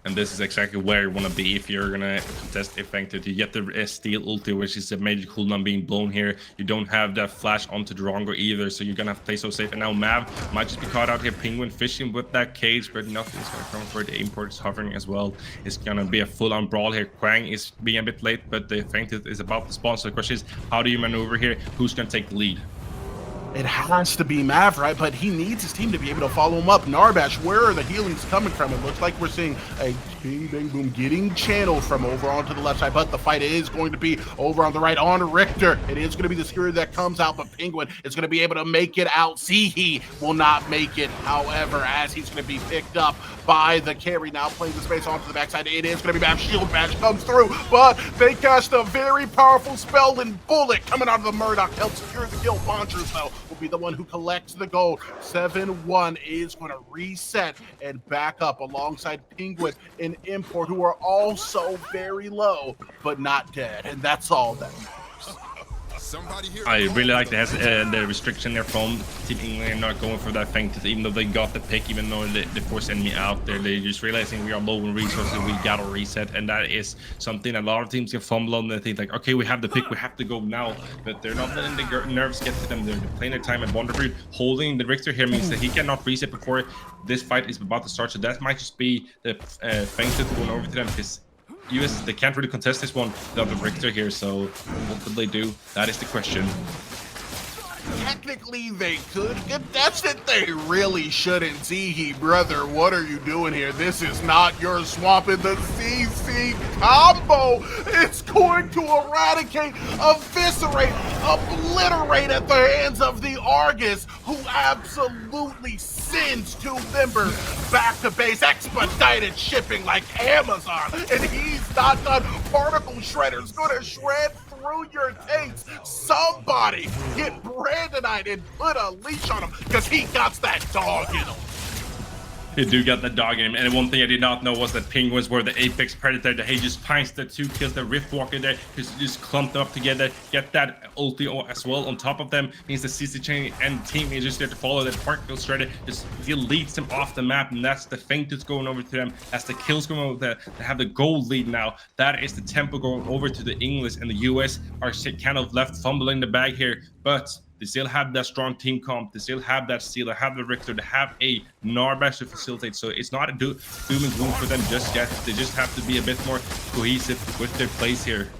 And this is exactly where you want to be if you're going to contest Effected. You get the Steel ulti, which is a major cooldown being blown here. You don't have that flash onto Drongo either, so you're going to have to play so safe. And now Mav might just be caught out here, Penguin fishing with that cage, but nothing's going to come for it. The Import is hovering as well. It's going to be a full-on brawl here. Quang is being a bit late, but the Effected is about to spawn. So the question is, how do you maneuver here? Who's going to take the lead? It has to be Mav, right? But he needs his team to be able to follow him up. Narbash, where are the healings coming from? It looks like we're seeing a Bing Bang Boom getting channeled from over onto the left side, but the fight is going to be over on the right on Richter. It is going to be the Skewer that comes out, but Penguin is going to be able to make it out. Sihi will not make it, however, as he's going to be picked up by the carry. Now playing the space onto the backside. It is going to be Mav. Shield Bash comes through, but they cast a very powerful spell, and Bullet coming out of the Murdoch helps secure the kill. Bonchers, though, will be the one who collects the gold. 7-1 is going to reset and back up alongside Penguin and Import, who are also very low, but not dead. And that's all that matters. I really like the restriction there from Team England not going for that feint, even though they got the pick, even though they forced enemy out there. They're just realizing we are low in resources, we gotta reset, and that is something a lot of teams get fumble on. They think like, okay, we have the pick, we have to go now, but they're not letting the nerves get to them. They're playing their time, and Wonderfruit holding the Richter here means that he cannot reset before this fight is about to start. So that might just be the feinted going over to them, because US, they can't really contest this one without the Richter here, so what could they do? That is the question. Technically, they could. That's it. They really shouldn't. Zihi, brother, what are you doing here? This is not your swamp in the CC combo. It's going to eradicate, eviscerate, obliterate at the hands of the Argus, who absolutely sends two members back to base, expedited shipping like Amazon, and he's not done. Particle Shredder's gonna shred through your tanks. Somebody get Brandonite and put a leash on him, because he got that dog in him. You do get the dog in him. And one thing I did not know was that Penguins were the apex predator. That he just finds the 2 kills, the Rift Walker there, just clump them up together, get that ulti as well on top of them. Means the CC chain and team is just there to follow that particle shredder. Just deletes them off the map, and that's the thing that's going over to them. That's the kills going over there. They have the gold lead now. That is the tempo going over to the English, and the US are kind of left fumbling the bag here, but they still have that strong team comp. They still have that steal. They have the Richter. They have a Narbash to facilitate. So it's not a doom and gloom for them just yet. They just have to be a bit more cohesive with their plays here.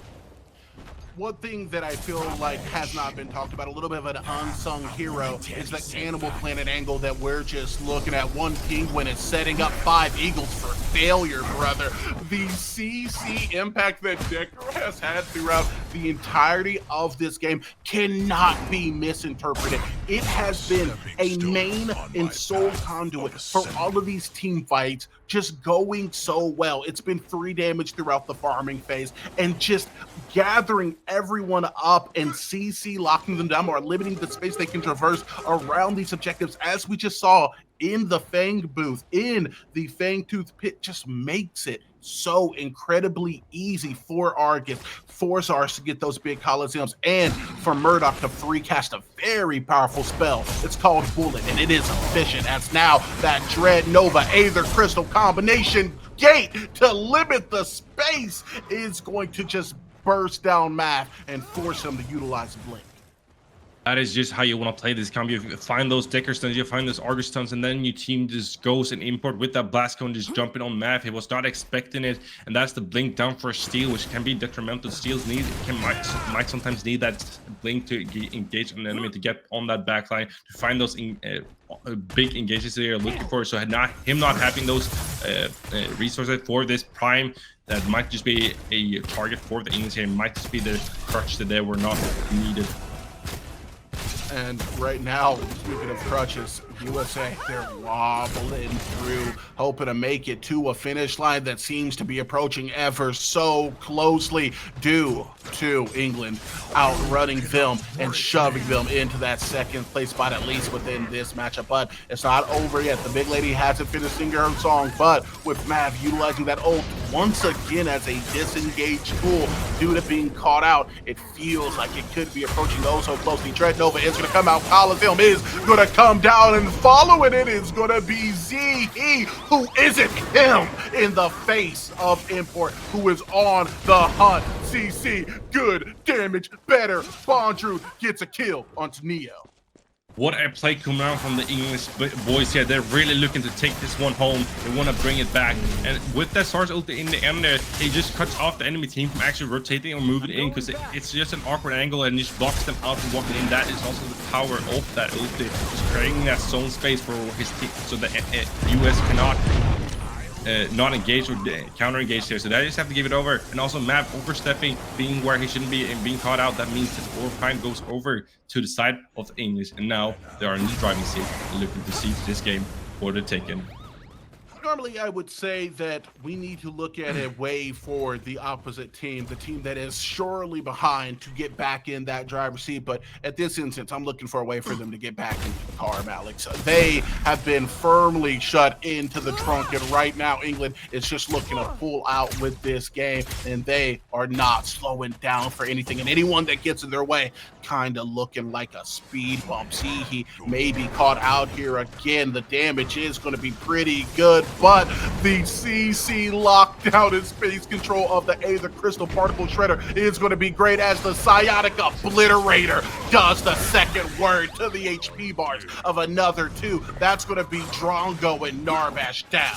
One thing that I feel like has not been talked about, a little bit of an unsung hero, is the Animal Planet angle that we're just looking at. One Penguin is setting up 5 Eagles for failure, brother. The CC impact that Decker has had throughout the entirety of this game cannot be misinterpreted. It has been a main and sole conduit for all of these team fights just going so well. It's been 3 damage throughout the farming phase, and just gathering everyone up and CC locking them down or limiting the space they can traverse around these objectives, as we just saw in the Fang booth, in the Fangtooth pit, just makes it so incredibly easy for Argus, for Zars to get those big Coliseums, and for Murdoch to free cast a very powerful spell. It's called Bullet, and it is efficient, as now that Dread Nova Aether Crystal combination gate to limit the space is going to just burst down Math and force him to utilize Blink. That is just how you want to play this combo. You find those Decker stuns, you find those Argus stuns, and then your team just goes and import with that blast cone, just jumping on Math. He was not expecting it, and that's the blink down for a steal, which can be detrimental. Steals might sometimes need that blink to engage an enemy to get on that backline, to find those big engages they are looking for. So him not having those resources for this prime, that might just be a target for the English here. Might just be the crutch that they were not needed. And right now, speaking of crutches, USA, they're wobbling through, hoping to make it to a finish line that seems to be approaching ever so closely, due to England outrunning them and shoving them into that second place spot, at least within this matchup. But it's not over yet. The big lady hasn't finished singing her song, but with Mav utilizing that ult once again as a disengaged tool due to being caught out, it feels like it could be approaching those so closely. Dread Nova is going to come out. Coliseum is going to come down, and following it is going to be ZE, who isn't him, in the face of Import, who is on the hunt. CC, good damage, better. Bondrew gets a kill onto Neo. What a play coming out from the English boys here. They're really looking to take this one home. They want to bring it back. And with that Sarge ulti in the end there, he just cuts off the enemy team from actually rotating or moving in, because it's just an awkward angle and just blocks them out from walking in. That is also the power of that ulti, just creating that zone space for his team so that US cannot not engage or counter engage here. So they just have to give it over. And also Map overstepping, being where he shouldn't be and being caught out. That means that Overprime goes over to the side of the English, and now they are in the driving seat looking to see this game for the taken. Normally, I would say that we need to look at a way for the opposite team, the team that is surely behind, to get back in that driver's seat. But at this instance, I'm looking for a way for them to get back into the car, Alex. They have been firmly shut into the trunk, and right now, England is just looking to pull out with this game, and they are not slowing down for anything. And anyone that gets in their way, kind of looking like a speed bump. See, he may be caught out here again. The damage is going to be pretty good, but the CC lockdown and space control of the Aether Crystal Particle Shredder is going to be great, as the Psionic Obliterator does the second word to the HP bars of another 2. That's going to be Drongo and Narbash down.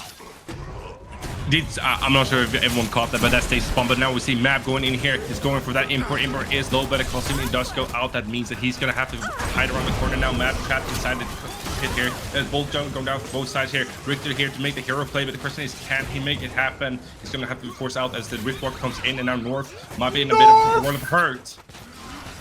I'm not sure if everyone caught that, but that stays spawn. But now we see Map going in here. He's going for that import. Import is low, but it does go out. That means that he's going to have to hide around the corner now. Map trapped inside the pit here. There's both going down for both sides here. Richter here to make the hero play, but the question is, can he make it happen? He's going to have to be forced out as the Riftwalk comes in, and now North might be in a bit of a world of hurt.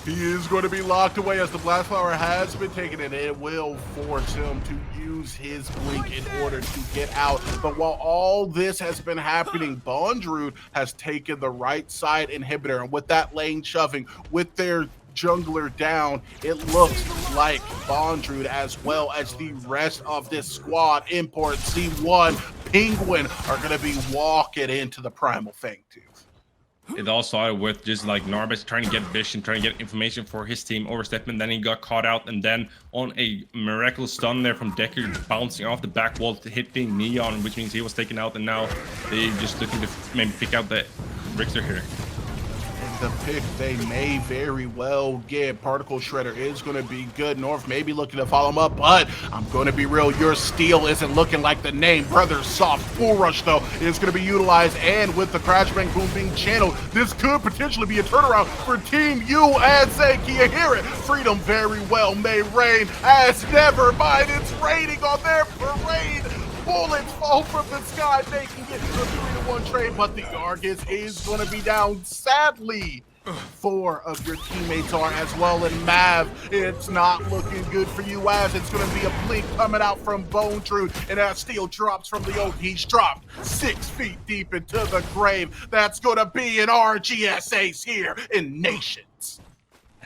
He is going to be locked away as the Blast Flower has been taken, and it will force him to use his blink in order to get out. But while all this has been happening, Bondrew has taken the right side inhibitor, and with that lane shoving, with their jungler down. It looks like Bondrewd as well as the rest of this squad, Import, C1, Penguin, are going to be walking into the Primal Fangtooth. It all started with just like Narbis trying to get vision, trying to get information for his team, overstepping, then he got caught out, and then on a miraculous stun there from Decker, bouncing off the back wall, hitting Neon, which means he was taken out, and now they just looking to maybe pick out the Richter here. The pick they may very well get. Particle Shredder is going to be good. North may be looking to follow him up, but I'm going to be real. Your steal isn't looking like the name. Brothers Soft Full Rush, though, is going to be utilized. And with the Crash Bang Boom being channeled, this could potentially be a turnaround for Team USA. Can you hear it? Freedom very well may reign as never mind. It's raining on their parade. Bullets fall from the sky, making it a 3-1 trade, but the Argus is going to be down. Sadly, 4 of your teammates are as well, and Mav, it's not looking good for you as it's going to be a blink coming out from Bondrewd, and as Steel drops from the oak, he's dropped 6 feet deep into the grave. That's going to be an RGS ace here in Nations.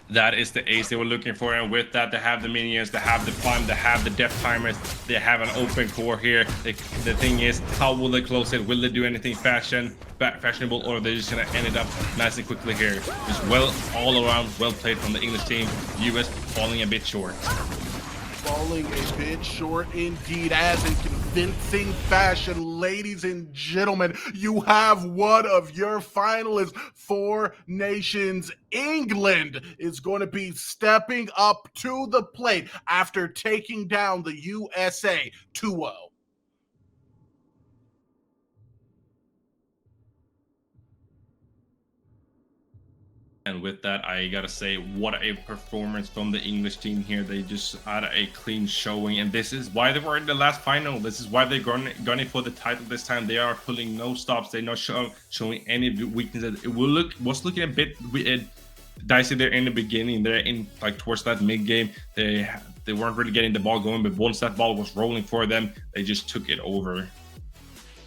That is the ace they were looking for, and with that, they have the minions, they have the climb, they have the death timers, they have an open core here. The thing is, how will they close it? Will they do anything fashionable, or are they just gonna end it up nice and quickly here? Just well, all around, well played from the English team. US falling a bit short. Falling a bit short indeed, as in convincing fashion. Ladies and gentlemen, you have one of your finalists for Nations. England is going to be stepping up to the plate after taking down the USA 2-0. And with that, I gotta say, what a performance from the English team here. They just had a clean showing, and this is why they were in the last final. This is why they're gunning for the title this time. They are pulling no stops. They're not showing any weaknesses. It was looking a bit dicey there in the beginning. They're in like towards that mid game. They weren't really getting the ball going, but once that ball was rolling for them, they just took it over.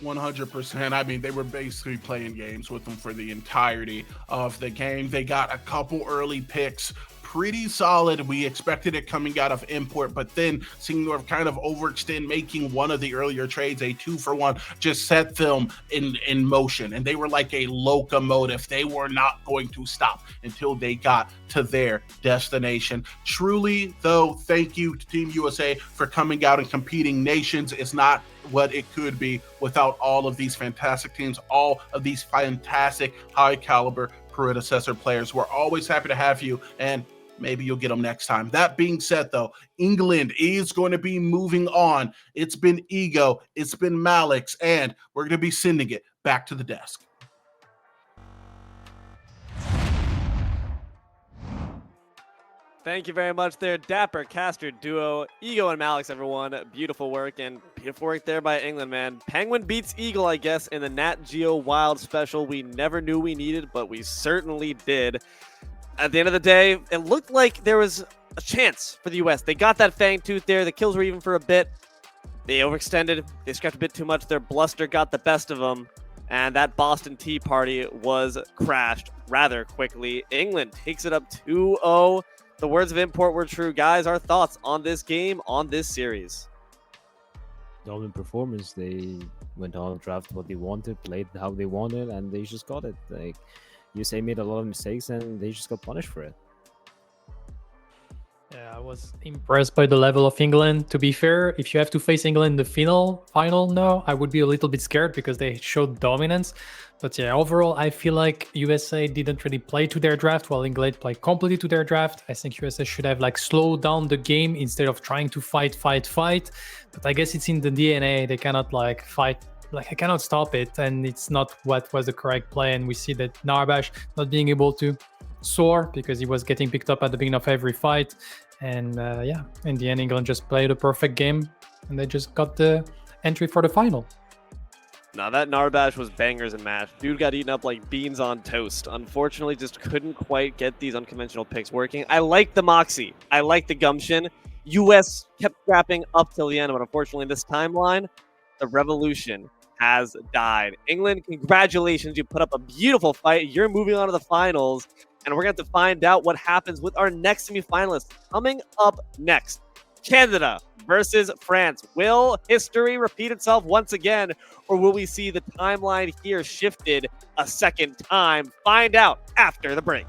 100%. I mean, they were basically playing games with them for the entirety of the game. They got a couple early picks, pretty solid. We expected it coming out of Import, but then seeing North kind of overextend, making one of the earlier trades a 2-for-1, just set them in motion. And they were like a locomotive. They were not going to stop until they got to their destination. Truly, though, thank you to Team USA for coming out and competing. Nations is not what it could be without all of these fantastic teams, all of these fantastic high caliber predecessor players. We're always happy to have you, and maybe you'll get them next time. That being said, though, England is going to be moving on. It's been Ego, it's been Malix, and we're going to be sending it back to the desk. Thank you very much there, Dapper, Caster, Duo, Ego, and Malix, everyone. Beautiful work, and beautiful work there by England, man. Penguin beats Eagle, I guess, in the Nat Geo Wild special we never knew we needed, but we certainly did. At the end of the day, it looked like there was a chance for the US. They got that Fangtooth there. The kills were even for a bit. They overextended. They scrapped a bit too much. Their bluster got the best of them, and that Boston Tea Party was crashed rather quickly. England takes it up 2-0. The words of Import were true. Guys, our thoughts on this game, on this series? Dominant performance. They went on draft what they wanted, played how they wanted, and they just got it. Like, USA made a lot of mistakes, and they just got punished for it. Yeah, I was impressed by the level of England. To be fair, if you have to face England in the final now, I would be a little bit scared because they showed dominance. But yeah, overall, I feel like USA didn't really play to their draft while England played completely to their draft. I think USA should have like slowed down the game instead of trying to fight. But I guess it's in the DNA. They cannot like fight. Like, I cannot stop it, and it's not what was the correct play. And we see that Narbash not being able to soar because he was getting picked up at the beginning of every fight. And yeah, in the end, England just played a perfect game, and they just got the entry for the final. Now that Narbash was bangers and mash. Dude got eaten up like beans on toast. Unfortunately, just couldn't quite get these unconventional picks working. I like the moxie. I like the gumption. US kept scrapping up till the end, but unfortunately, this timeline, the revolution has died. England, congratulations. You put up a beautiful fight. You're moving on to the finals. And we're going to find out what happens with our next semifinalist. Coming up next, Canada versus France. Will history repeat itself once again, or will we see the timeline here shifted a second time? Find out after the break.